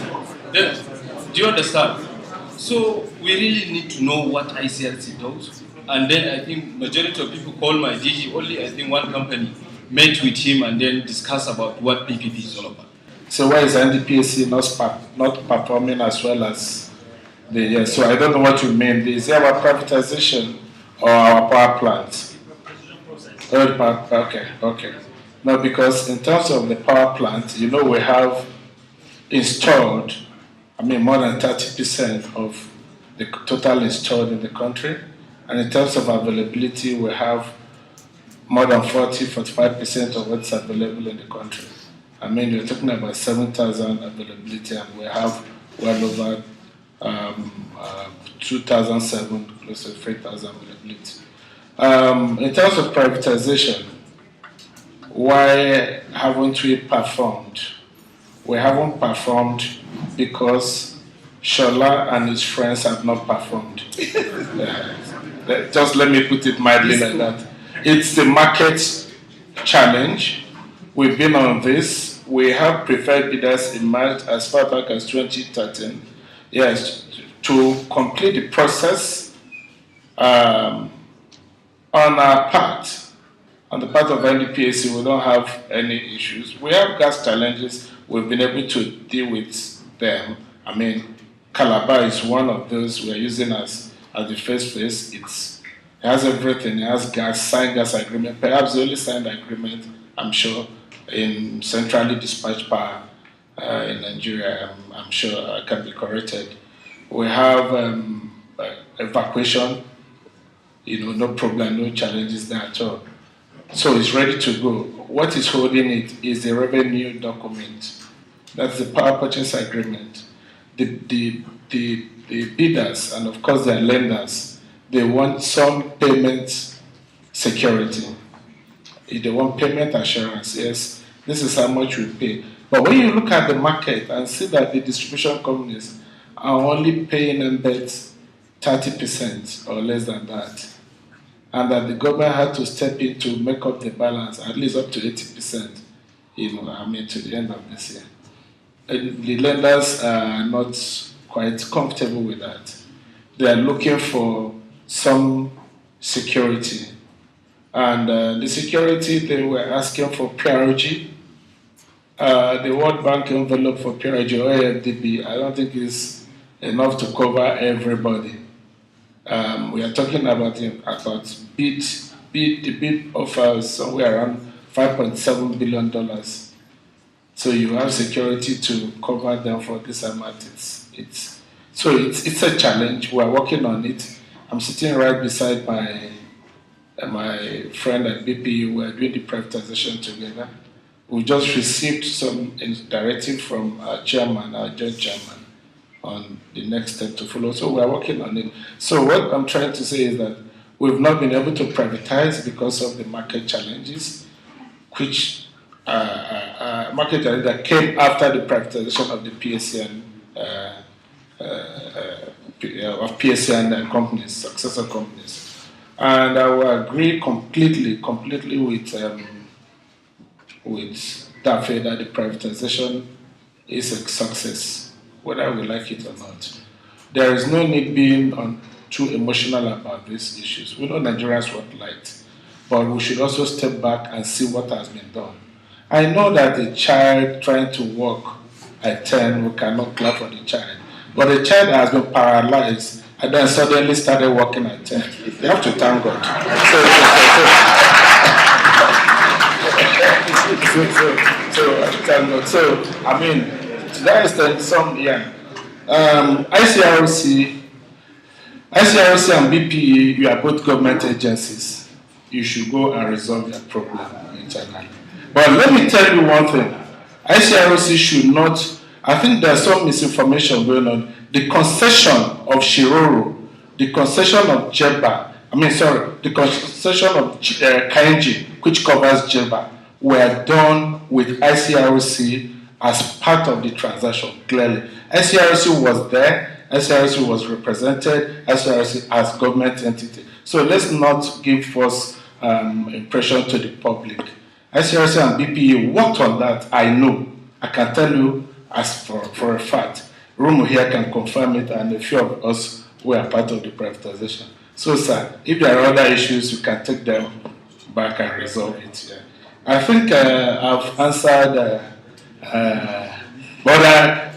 Do you understand? So we really need to know what ICRC does. And then I think majority of people call my DG, only I think one company met with him and then discuss about what PPP is all about. So why is NDPAC not performing as well as the year? So I don't know what you mean. Is it about privatization or our power plants? Okay. No, because in terms of the power plant, we have installed, more than 30% of the total installed in the country. And in terms of availability, we have more than 45% of what's available in the country. We're talking about 7,000 availability, and we have well over 2,007, close to 3,000 availability. In terms of privatization, why haven't we performed? We haven't performed because Shola and his friends have not performed. Just let me put it mildly like that. It's the market challenge. We've been on this. We have preferred bidders emerged as far back as 2013. Yes, to complete the process on our part. On the part of NDPAC, we don't have any issues. We have gas challenges. We've been able to deal with them. Calabar is one of those we are using as the first phase. It has everything. It has gas, signed gas agreement. Perhaps the only signed agreement, I'm sure, in centrally dispatched power in Nigeria. I'm sure I can be corrected. We have evacuation. No problem, no challenges there at all. So it's ready to go. What is holding it is the revenue document. That's the power purchase agreement. The bidders and of course their lenders, they want some payment security. If they want payment assurance, yes, this is how much we pay. But when you look at the market and see that the distribution companies are only paying embeds 30% or less than that, and that the government had to step in to make up the balance, at least up to 80%, to the end of this year. And the lenders are not quite comfortable with that. They are looking for some security. And the security, they were asking for PRG. The World Bank envelope for PRG or AFDB, I don't think is enough to cover everybody. We are talking about the bid offers somewhere around $5.7 billion. So you have security to cover them for this amount. It's a challenge. We are working on it. I'm sitting right beside my friend at BPU. We are doing the privatization together. We just received some directive from our chairman, our joint chairman, on the next step to follow. So we are working on it. So what I'm trying to say is that we've not been able to privatize because of the market challenges, which market challenges that came after the privatization of the PSN of PSN companies, successor companies. And I will agree completely with Dafe that the privatization is a success, whether we like it or not. There is no need being too emotional about these issues. We know Nigerians want light, but we should also step back and see what has been done. I know that a child trying to walk at 10, we cannot clap for the child, but a child has been paralyzed and then suddenly started walking at 10. You have to thank God. So, I mean, to that extent, ICRC and BPE, you are both government agencies. You should go and resolve that problem internally. But let me tell you one thing. ICRC should not, I think there's some misinformation going on. The concession of Shiroro, the concession of the concession of Kainji, which covers Jeba, were done with ICRC as part of the transaction, clearly. ICRC was there, ICRC was represented, ICRC as government entity. So let's not give false impression to the public. ICRC and BPE worked on that, I know. I can tell you as for a fact. Rumo here can confirm it, and a few of us were part of the privatization. So, sir, if there are other issues, you can take them back and resolve it. Yeah. I think I've answered,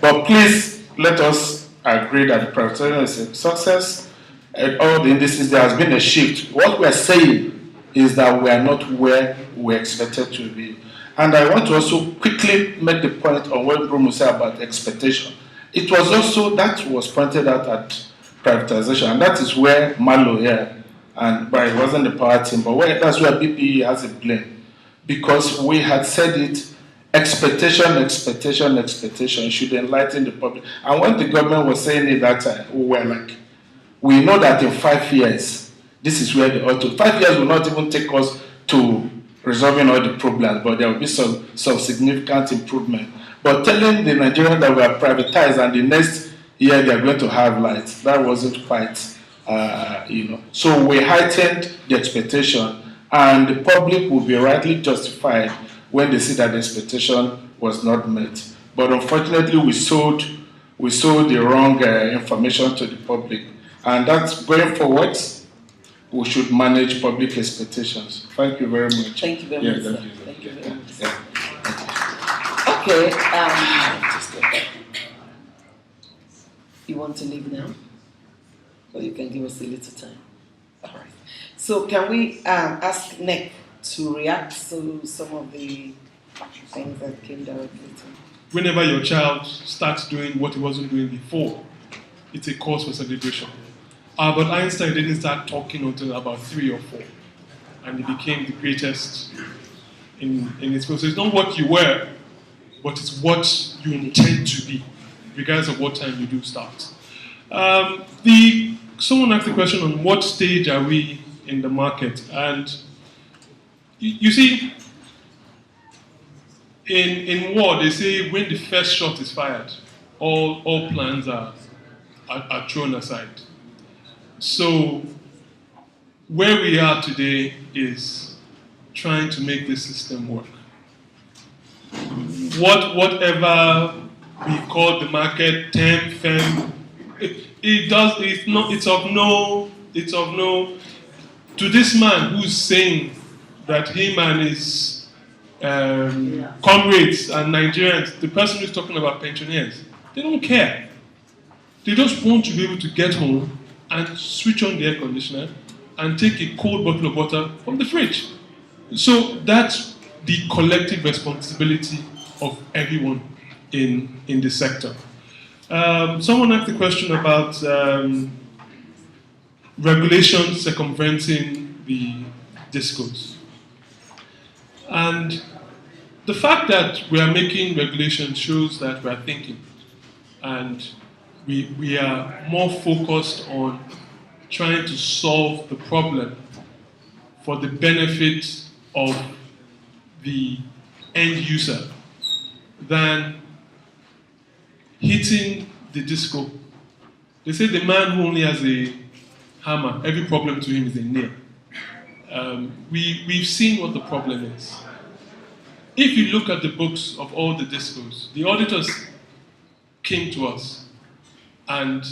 but please let us agree that the privatization is a success. At all the indices, there has been a shift. What we're saying is that we are not where we expected to be. And I want to also quickly make the point on what Bruno said about expectation. It was also, that was pointed out at privatization, and that is where Malo here, but it wasn't the power team, but that's where BPE has a blame. Because we had said it, expectation should enlighten the public. And when the government was saying it that time, we were like, we know that in 5 years, this is where they ought to. 5 years will not even take us to resolving all the problems, but there will be some significant improvement. But telling the Nigerians that we are privatized and the next year they are going to have light, that wasn't quite, So we heightened the expectation, and the public will be rightly justified when they see that the expectation was not met. But unfortunately, we sold the wrong information to the public, and that's going forward. We should manage public expectations. Thank you very much. Thank you very much. Thank you very much. Okay. You want to leave now? Or you can give us a little time? All right. So can we ask Nick to react to some of the things that came directly to him? Whenever your child starts doing what he wasn't doing before, it's a cause for celebration. But Einstein didn't start talking until about 3 or 4, and he became the greatest in his field. So it's not what you were, but it's what you intend to be, regardless of what time you do start. Someone asked the question on what stage are we in the market, and you see, in war they say when the first shot is fired, all plans are thrown aside. So where we are today is trying to make the system work. Whatever we call the market, temp, fem, it's of no to this man who's saying that him and his comrades and Nigerians, the person who's talking about pensioners, they don't care. They just want to be able to get home and switch on the air conditioner and take a cold bottle of water from the fridge. So that's the collective responsibility of everyone in the sector. Someone asked a question about regulation circumventing the discourse. And the fact that we are making regulations shows that we are thinking, and we are more focused on trying to solve the problem for the benefit of the end user than hitting the disco. They say the man who only has a hammer, every problem to him is a nail. We've seen what the problem is. If you look at the books of all the discos, the auditors came to us, and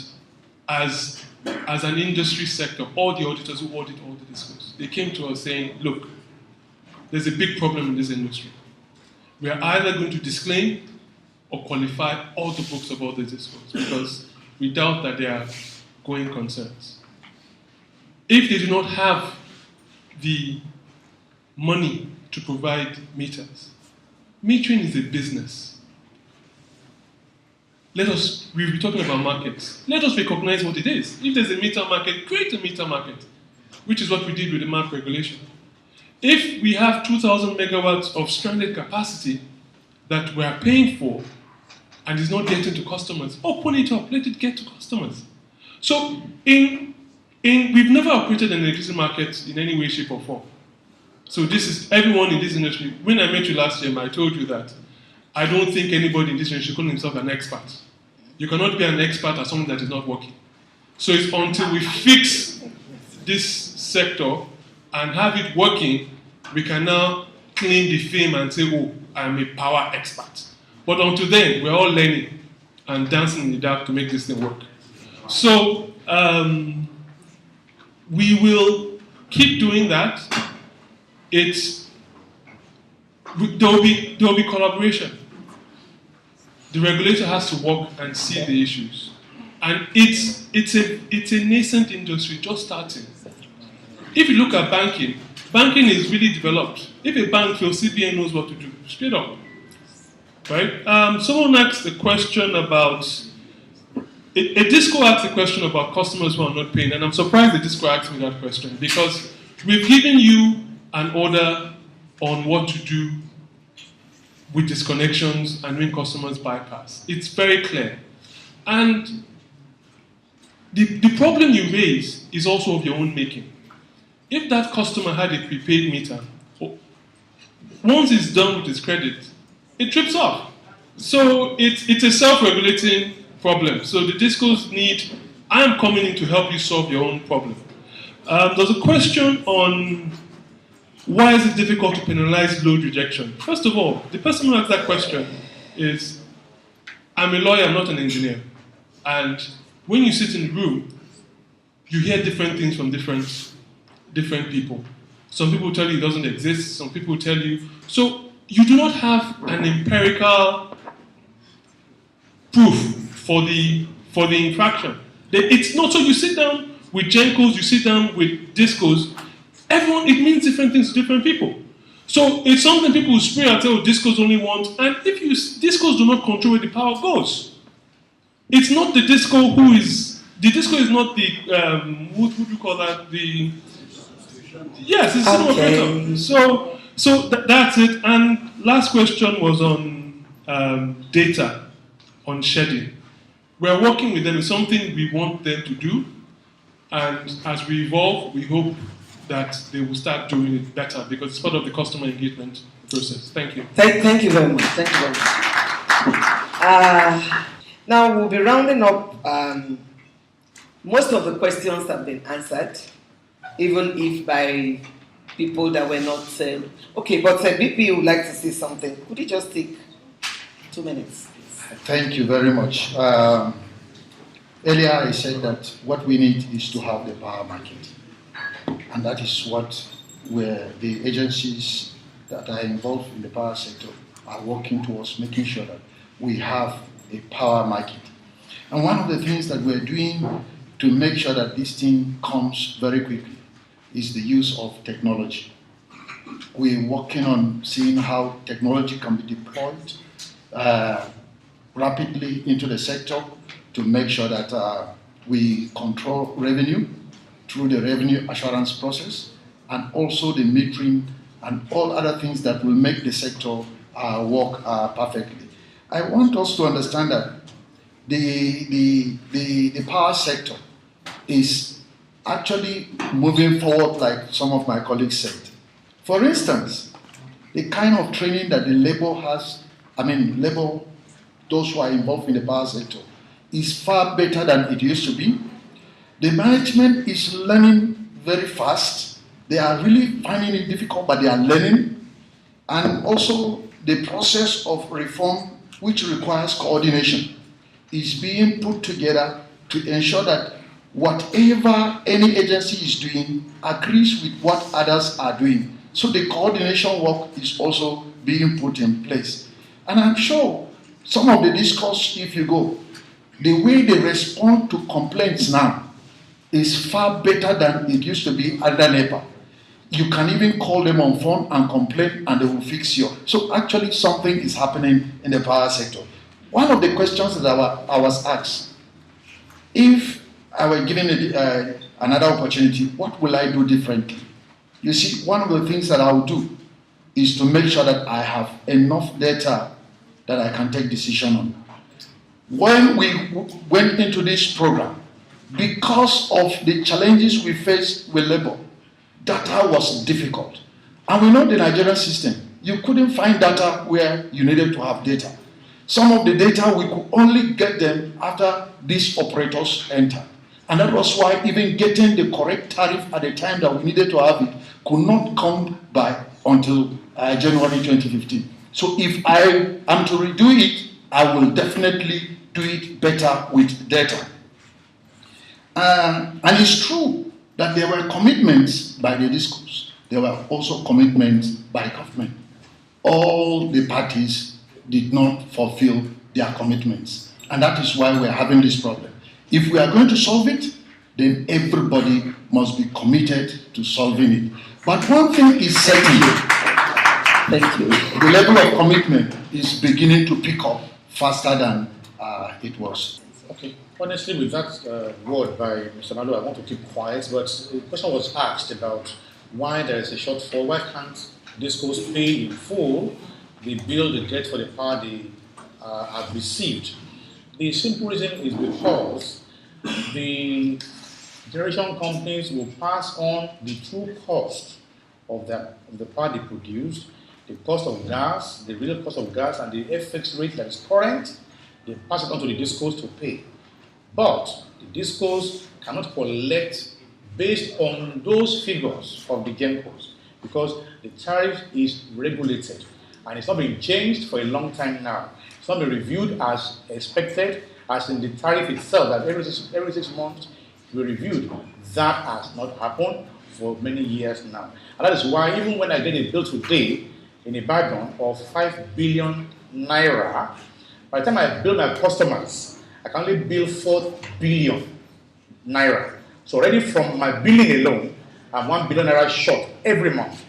as an industry sector, all the auditors who audit all the discos, they came to us saying, look, there's a big problem in this industry. We are either going to disclaim or qualify all the books of all the discos because we doubt that they are going concerns. If they do not have the money to provide meters, metering is a business. We'll be talking about markets. Let us recognize what it is. If there's a meter market, create a meter market, which is what we did with the MAP regulation. If we have 2,000 megawatts of stranded capacity that we are paying for and is not getting to customers, open it up, let it get to customers. So we've never operated an electricity market in any way, shape, or form. So this is everyone in this industry. When I met you last year, I told you that I don't think anybody in this industry calls himself an expert. You cannot be an expert at something that is not working. So it's until we fix this sector and have it working, we can now claim the fame and say, oh, I'm a power expert. But until then, we're all learning and dancing in the dark to make this thing work. So we will keep doing that. There'll be collaboration. The regulator has to work and see the issues. And it's a nascent industry just starting. If you look at banking is really developed. If a bank feels CBN knows what to do, straight up. Right? Someone asked a question about, a disco asked a question about customers who are not paying, and I'm surprised the disco asked me that question because we've given you an order on what to do with disconnections and when customers bypass. It's very clear. And the problem you raise is also of your own making. If that customer had a prepaid meter, once it's done with his credit, it trips off. So it's a self-regulating problem. So the discos need, I am coming in to help you solve your own problem. There's a question on why is it difficult to penalize load rejection? First of all, the person who asked that question is, I'm a lawyer, I'm not an engineer. And when you sit in the room, you hear different things from different people. Some people tell you it doesn't exist, some people tell you. So you do not have an empirical proof for the infraction. It's not so you sit down with Gencos, you sit down with Discos, everyone, it means different things to different people. So it's something people will spray and say, oh, Discos only want, and Discos do not control where the power goes. It's not the disco the disco is not the, what would you call that? Yes, it's okay. So that's it. And last question was on data, on shedding. We're working with them. It's something we want them to do. And as we evolve, we hope that they will start doing it better because it's part of the customer engagement process. Thank you. Thank you very much. Thank you very much. Now we'll be rounding up. Most of the questions have been answered, even if by people that were not okay, but BP would like to say something. Could you just take 2 minutes, please? Thank you very much. Earlier I said that what we need is to have the power market. And that is what where the agencies that are involved in the power sector are working towards making sure that we have a power market. And one of the things that we're doing to make sure that this thing comes very quickly is the use of technology. We're working on seeing how technology can be deployed rapidly into the sector to make sure that we control revenue through the revenue assurance process, and also the metering and all other things that will make the sector work perfectly. I want us to understand that the power sector is actually moving forward like some of my colleagues said. For instance, the kind of training that the labor has, those who are involved in the power sector, is far better than it used to be. The management is learning very fast. They are really finding it difficult, but they are learning. And also the process of reform, which requires coordination, is being put together to ensure that whatever any agency is doing agrees with what others are doing. So the coordination work is also being put in place. And I'm sure some of the discourse, if you go, the way they respond to complaints now is far better than it used to be under NEPA. You can even call them on phone and complain and they will fix you. So actually something is happening in the power sector. One of the questions that I was asked, if I were given another opportunity, what will I do differently? You see, one of the things that I will do is to make sure that I have enough data that I can take decision on. When we went into this program, because of the challenges we faced with labor, data was difficult. And we know the Nigerian system, you couldn't find data where you needed to have data. Some of the data, we could only get them after these operators entered. And that was why even getting the correct tariff at the time that we needed to have it could not come by until January 2015. So if I am to redo it, I will definitely do it better with data. And it's true that there were commitments by the discos. There were also commitments by government. All the parties did not fulfill their commitments. And that is why we're having this problem. If we are going to solve it, then everybody must be committed to solving it. But one thing is certain. Thank you. The level of commitment is beginning to pick up faster than it was. Okay. Honestly, with that word by Mr. Malu, I want to keep quiet, but the question was asked about why there is a shortfall. Why can't discos pay in full the bill they get for the power they have received? The simple reason is because the generation companies will pass on the true cost of the power they produce, the cost of gas, the real cost of gas, and the FX rate that is current. They pass it on to the discos to pay. But the discos cannot collect based on those figures of the GENCOs because the tariff is regulated and it's not been changed for a long time now. It's not been reviewed as expected, as in the tariff itself, that every six months it will be reviewed. That has not happened for many years now. And that is why even when I get a bill today in Ibadan of 5 billion naira, by the time I bill my customers, I can only bill 4 billion naira. So already from my billing alone, I'm 1 billion naira short every month.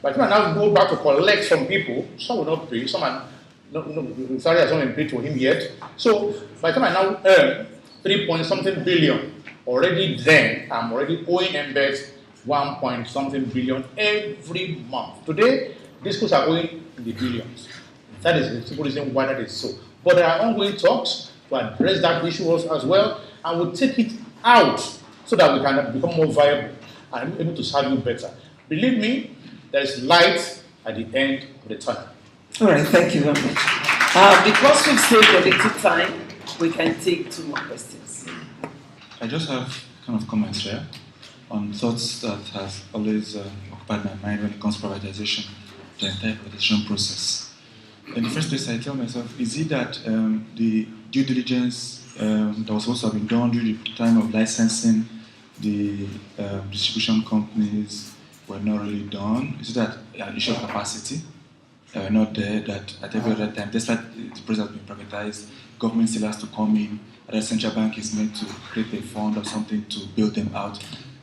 By the time I now go back to collect from people, some will not pay, some are the salary has not been paid to him yet. So by the time I now earn 3-point-something billion, already then I'm already owing embeds 1-point-something billion every month. Today, discos are owing in the billions. That is the simple reason why that is so. But there are ongoing talks to address that issue as well, and we'll take it out so that we can become more viable and able to serve you better. Believe me, there is light at the end of the tunnel. All right, thank you very much. Because we've saved a little time, we can take 2 more questions. I just have kind of comments here on thoughts that has always occupied my mind when it comes to privatization, the entire privatization process. In the first place, I tell myself, is it that the due diligence that was supposed to have been done during the time of licensing the distribution companies were not really done? Is it that an issue of capacity that were not there, that at every other time, despite the process being privatized, government still has to come in, and the central bank is meant to create a fund or something to build them out?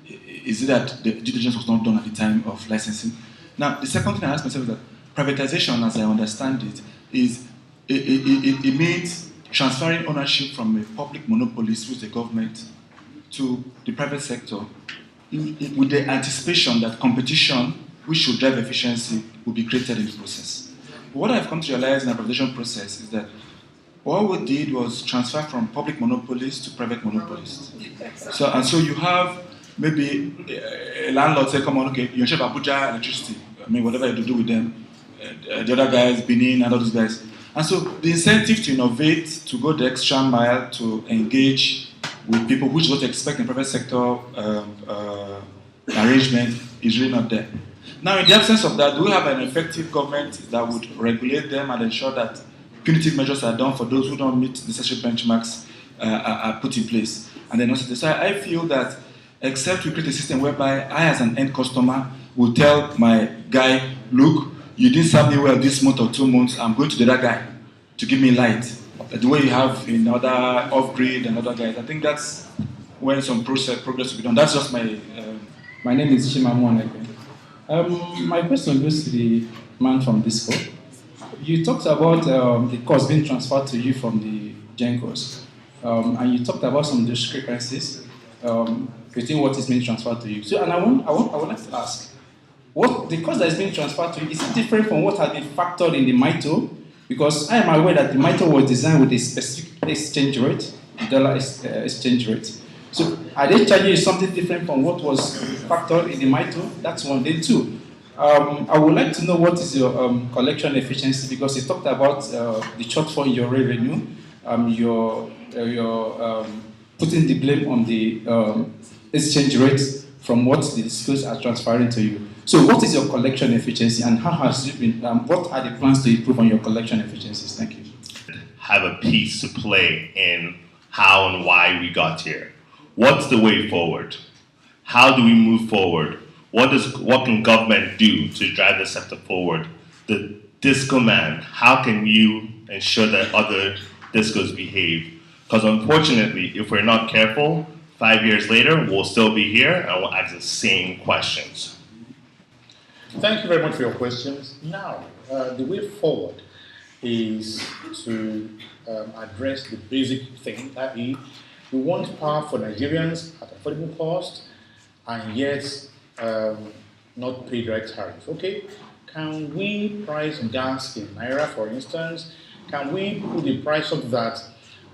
Is it that the due diligence was not done at the time of licensing? Now, the second thing I ask myself is that privatization, as I understand it, is it means transferring ownership from a public monopolist, which is the government, to the private sector, with the anticipation that competition, which should drive efficiency, will be created in the process. But what I've come to realize in the privatization process is that what we did was transfer from public monopolists to private monopolists. So you have maybe a landlord say, come on, okay, you share Abuja electricity. I mean, whatever you do with them, the other guys, Benin, and all those guys. And so the incentive to innovate, to go the extra mile, to engage with people, which is what you expect in private sector arrangement, is really not there. Now, in the absence of that, do we have an effective government that would regulate them and ensure that punitive measures are done for those who don't meet necessary benchmarks are put in place? And then also, so I feel that except we create a system whereby I, as an end customer, will tell my guy, look, you didn't serve me well this month or 2 months, I'm going to the other guy to give me light. The way you have in other off-grid and other guys. I think that's when some progress will be done. That's just my... My name is Chimamu Oneke. My question goes to the man from Disco. You talked about the cost being transferred to you from the GENCOs, and you talked about some discrepancies between what is being transferred to you. So, and I would like to ask, what the cost that is being transferred to you, is it different from what has been factored in the MITO? Because I am aware that the MITO was designed with a specific exchange rate, dollar exchange rate. So are they charging you something different from what was factored in the MITO? That's one. Then two, I would like to know what is your collection efficiency, because you talked about the shortfall in your revenue, your putting the blame on the exchange rate from what the schools are transferring to you. So what is your collection efficiency, and how has it been, what are the plans to improve on your collection efficiencies? Thank you. Have a piece to play in how and why we got here. What's the way forward? How do we move forward? What can government do to drive the sector forward? The disco man, how can you ensure that other discos behave? Because unfortunately, if we're not careful, 5 years later, we'll still be here and we'll ask the same questions. Thank you very much for your questions. Now, the way forward is to address the basic thing, i.e., we want power for Nigerians at affordable cost and yet not pay direct tariff. Okay, can we price gas in Naira, for instance? Can we put the price up that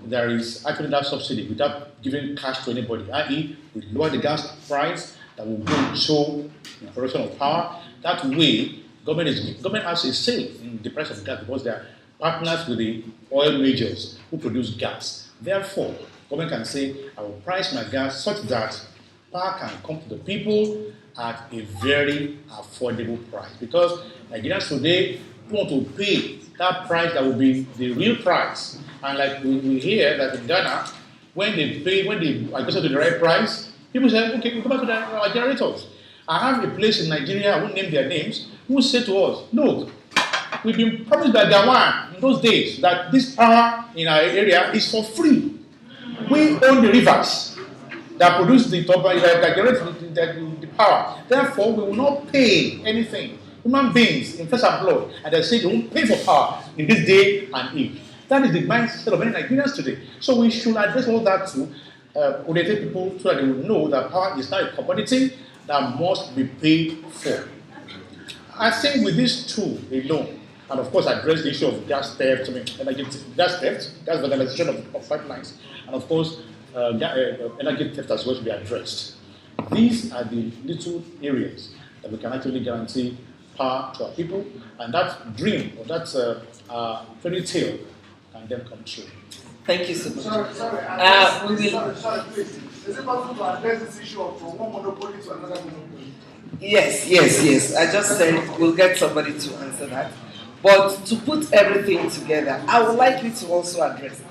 there is actually that subsidy without giving cash to anybody, i.e., we lower the gas price that will go and show the production of power. That way, government has a say in the price of gas because they are partners with the oil majors who produce gas. Therefore, government can say, I will price my gas such that power can come to the people at a very affordable price. Because Nigerians today want to pay that price that will be the real price. And like we hear that in Ghana, when they adjust to the right price, people say, okay, we go back to our generators. I have a place in Nigeria, I won't name their names, who say to us, look, we've been promised by Gawan in those days that this power in our area is for free. We own the rivers that produce the power. Therefore, we will not pay anything. Human beings in flesh and blood, and they say they won't pay for power in this day and age. That is the mindset of many Nigerians today. So we should address all that to orientate people so that they will know that power is not a commodity that must be paid for. I think with these two alone, and of course address the issue of gas theft, gas vandalization of pipelines, and of course energy theft as well should be addressed. These are the little areas that we can actually guarantee power to our people, and that dream or that fairy tale can then come true. Thank you so much. Sorry, please. Is it possible to address this issue of from one monopoly to another monopoly? Yes. I just said we'll get somebody to answer that. But to put everything together, I would like you to also address.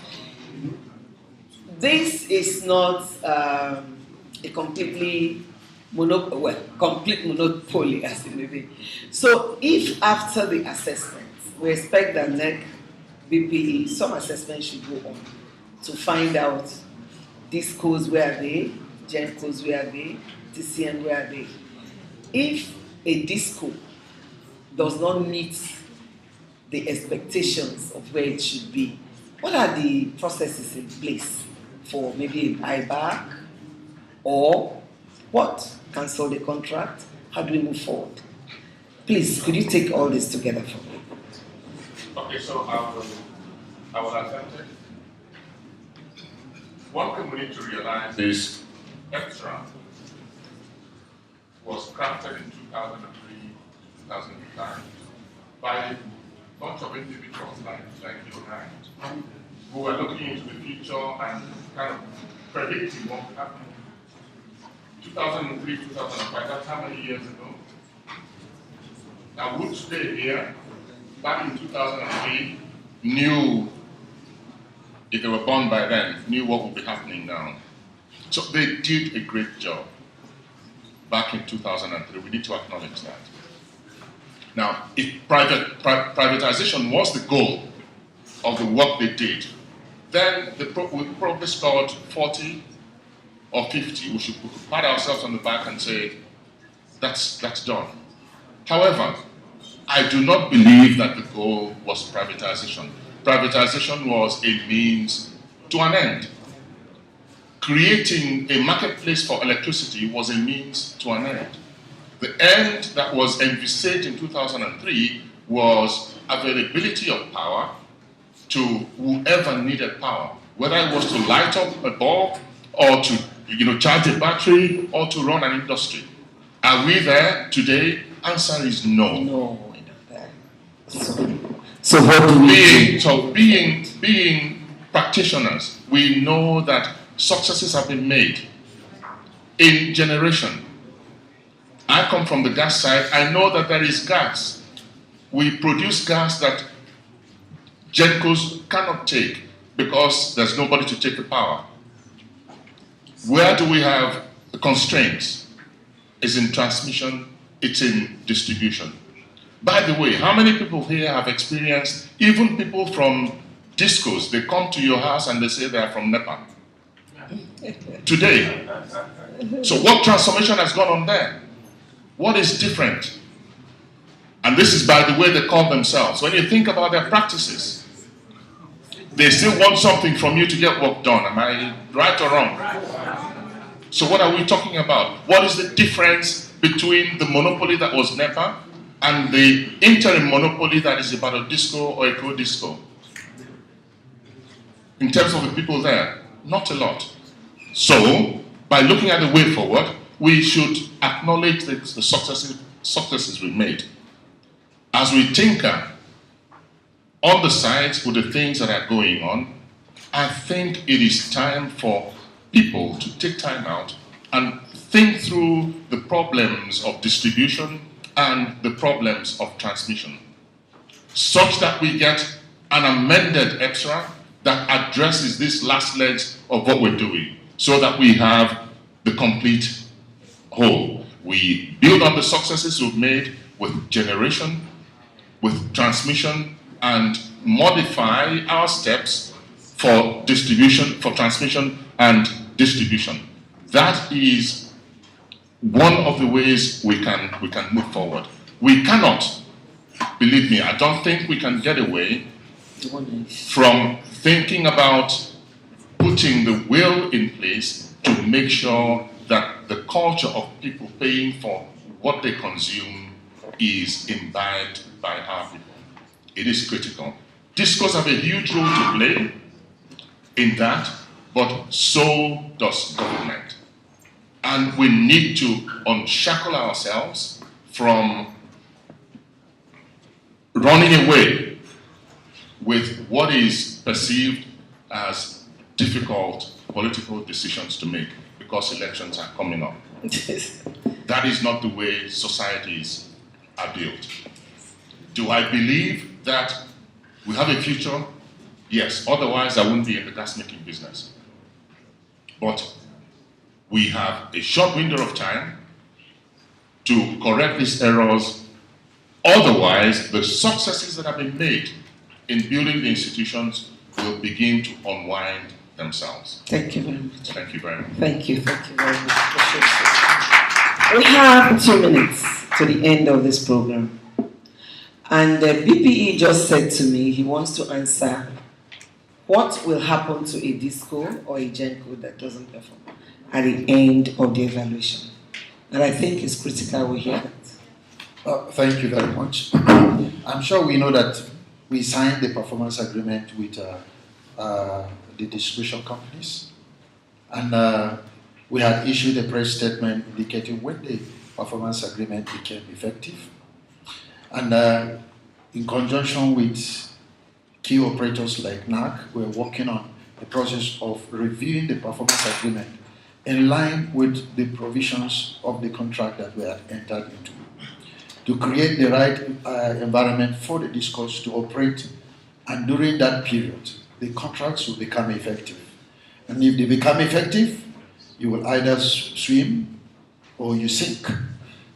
This is not a completely complete monopoly as it may be. So if after the assessment, we expect that NEC, BPE, some assessment should go on to find out DISCOs, where are they, GENCOs, where are they, TCN, where are they. If a DISCO does not meet the expectations of where it should be, what are the processes in place for maybe an IBAC or what? Cancel the contract? How do we move forward? Please, could you take all this together for me? Okay, so I will attempt it. One thing we need to realize is extra was crafted in 2003, 2005 by a bunch of individuals like you and I, who were looking into the future and kind of predicting what would happen. 2003, 2005, that's how many years ago? Now, would today here, back in 2003, knew, if they were born by then, knew what would be happening now. So they did a great job back in 2003. We need to acknowledge that. Now, if privatization was the goal of the work they did, then we probably scored 40 or 50. We should pat ourselves on the back and say, that's done. However, I do not believe that the goal was privatization. Privatization was a means to an end. Creating a marketplace for electricity was a means to an end. The end that was envisaged in 2003 was availability of power to whoever needed power, whether it was to light up a bulb or to charge a battery or to run an industry. Are we there today? Answer is no. No, we're not there. So what do we do? Being practitioners, we know that successes have been made in generation. I come from the gas side. I know that there is gas. We produce gas that GENCOs cannot take because there's nobody to take the power. Where do we have the constraints? It's in transmission, it's in distribution. By the way, how many people here have experienced, even people from discos, they come to your house and they say they are from NEPA? Today. So what transformation has gone on there? What is different? And this is, by the way, they call themselves. When you think about their practices, they still want something from you to get work done. Am I right or wrong? So what are we talking about? What is the difference between the monopoly that was NEPA and the interim monopoly that is about a disco or a co-disco? In terms of the people there, not a lot. So, by looking at the way forward, we should acknowledge the successes we made. As we tinker on the sides with the things that are going on, I think it is time for people to take time out and think through the problems of distribution and the problems of transmission, such that we get an amended EPSRA that addresses these last legs of what we're doing, so that we have the complete whole. We build on the successes we've made with generation, with transmission, and modify our steps for distribution, for transmission and distribution. That is one of the ways we can move forward. We cannot, believe me, I don't think we can get away from thinking about putting the will in place to make sure that the culture of people paying for what they consume is imbibed by our people. It is critical. Discos have a huge role to play in that, but so does government. And we need to unshackle ourselves from running away with what is perceived as difficult political decisions to make because elections are coming up. That is not the way societies are built. Do I believe that we have a future? Yes, otherwise I wouldn't be in the gas making business. But we have a short window of time to correct these errors. Otherwise, the successes that have been made in building the institutions will begin to unwind themselves. Thank you very much. Thank you very much. Thank you very much. We have 2 minutes to the end of this program. And the BPE just said to me he wants to answer what will happen to a DISCO or a GENCO that doesn't perform at the end of the evaluation. And I think it's critical we hear that. Thank you very much. I'm sure we know that we signed the performance agreement with the distribution companies, and we had issued a press statement indicating when the performance agreement became effective. And in conjunction with key operators like NAC, we're working on the process of reviewing the performance agreement in line with the provisions of the contract that we had entered into, to create the right environment for the DISCOs to operate, and during that period, the contracts will become effective. And if they become effective, you will either swim or you sink.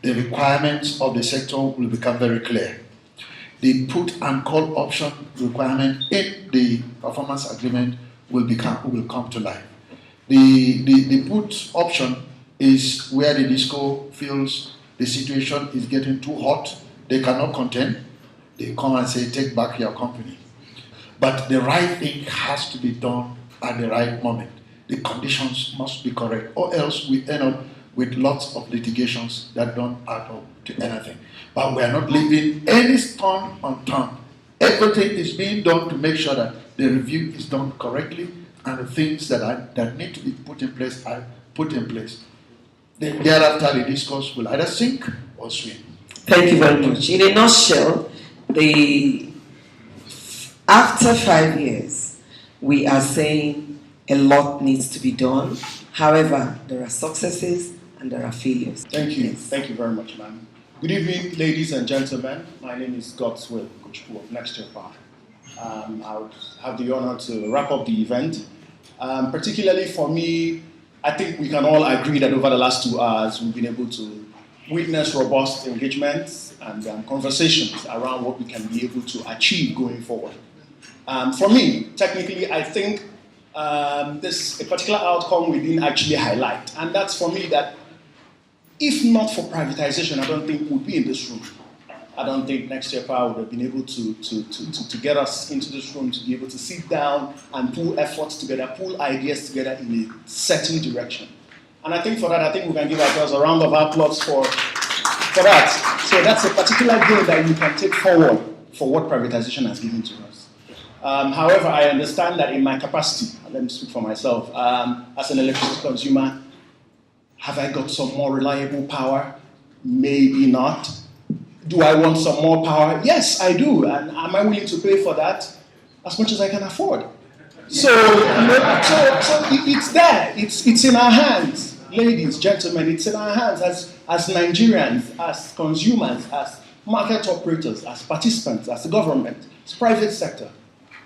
The requirements of the sector will become very clear. The put and call option requirement in the performance agreement will come to life. The put option is where the DISCO feels the situation is getting too hot, they cannot contend, they come and say, take back your company. But the right thing has to be done at the right moment. The conditions must be correct, or else we end up with lots of litigations that don't add up to anything. But we are not leaving any stone unturned. Everything is being done to make sure that the review is done correctly and the things that need to be put in place are put in place. Thereafter, the DISCOs will either sink or swim. Thank you very much. In a nutshell, after 5 years, we are saying a lot needs to be done. However, there are successes and there are failures. Thank you. Thank you very much, ma'am. Good evening, ladies and gentlemen. My name is Godswill Kuchku of Nextier. I would have the honor to wrap up the event. Particularly for me, I think we can all agree that over the last 2 hours, we've been able to witness robust engagements and conversations around what we can be able to achieve going forward. For me, technically, I think there's a particular outcome we didn't actually highlight, and that's for me that if not for privatization, I don't think we'd be in this room. I don't think Nextier would have been able to get us into this room to be able to sit down and pull efforts together, pull ideas together in a certain direction. And I think for that, I think we can give ourselves a round of applause for that. So that's a particular gain that we can take forward for what privatization has given to us. However, I understand that in my capacity, let me speak for myself, as an electricity consumer, have I got some more reliable power? Maybe not. Do I want some more power? Yes, I do. And am I willing to pay for that? As much as I can afford. So it's there. It's in our hands. Ladies, gentlemen, it's in our hands as Nigerians, as consumers, as market operators, as participants, as the government, as private sector.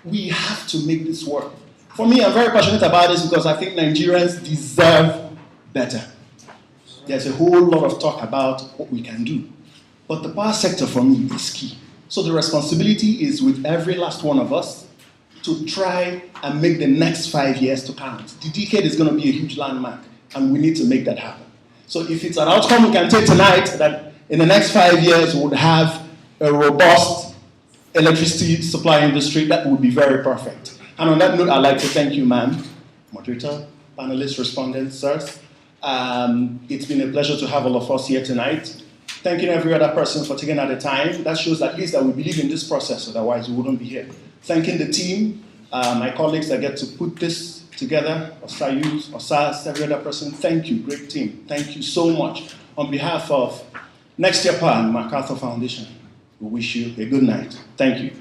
We have to make this work. For me, I'm very passionate about this because I think Nigerians deserve better. There's a whole lot of talk about what we can do. But the power sector for me is key. So the responsibility is with every last one of us to try and make the next 5 years to count. The decade is going to be a huge landmark, and we need to make that happen. So if it's an outcome we can take tonight, that in the next 5 years we would have a robust electricity supply industry, that would be very perfect. And on that note, I'd like to thank you, ma'am, moderator, panelists, respondents, sirs. It's been a pleasure to have all of us here tonight. Thanking every other person for taking out the time. That shows at least that we believe in this process, otherwise we wouldn't be here. Thanking the team, my colleagues that get to put this together, Osayus, Osas, every other person. Thank you, great team. Thank you so much. On behalf of Nextier and MacArthur Foundation, we wish you a good night. Thank you.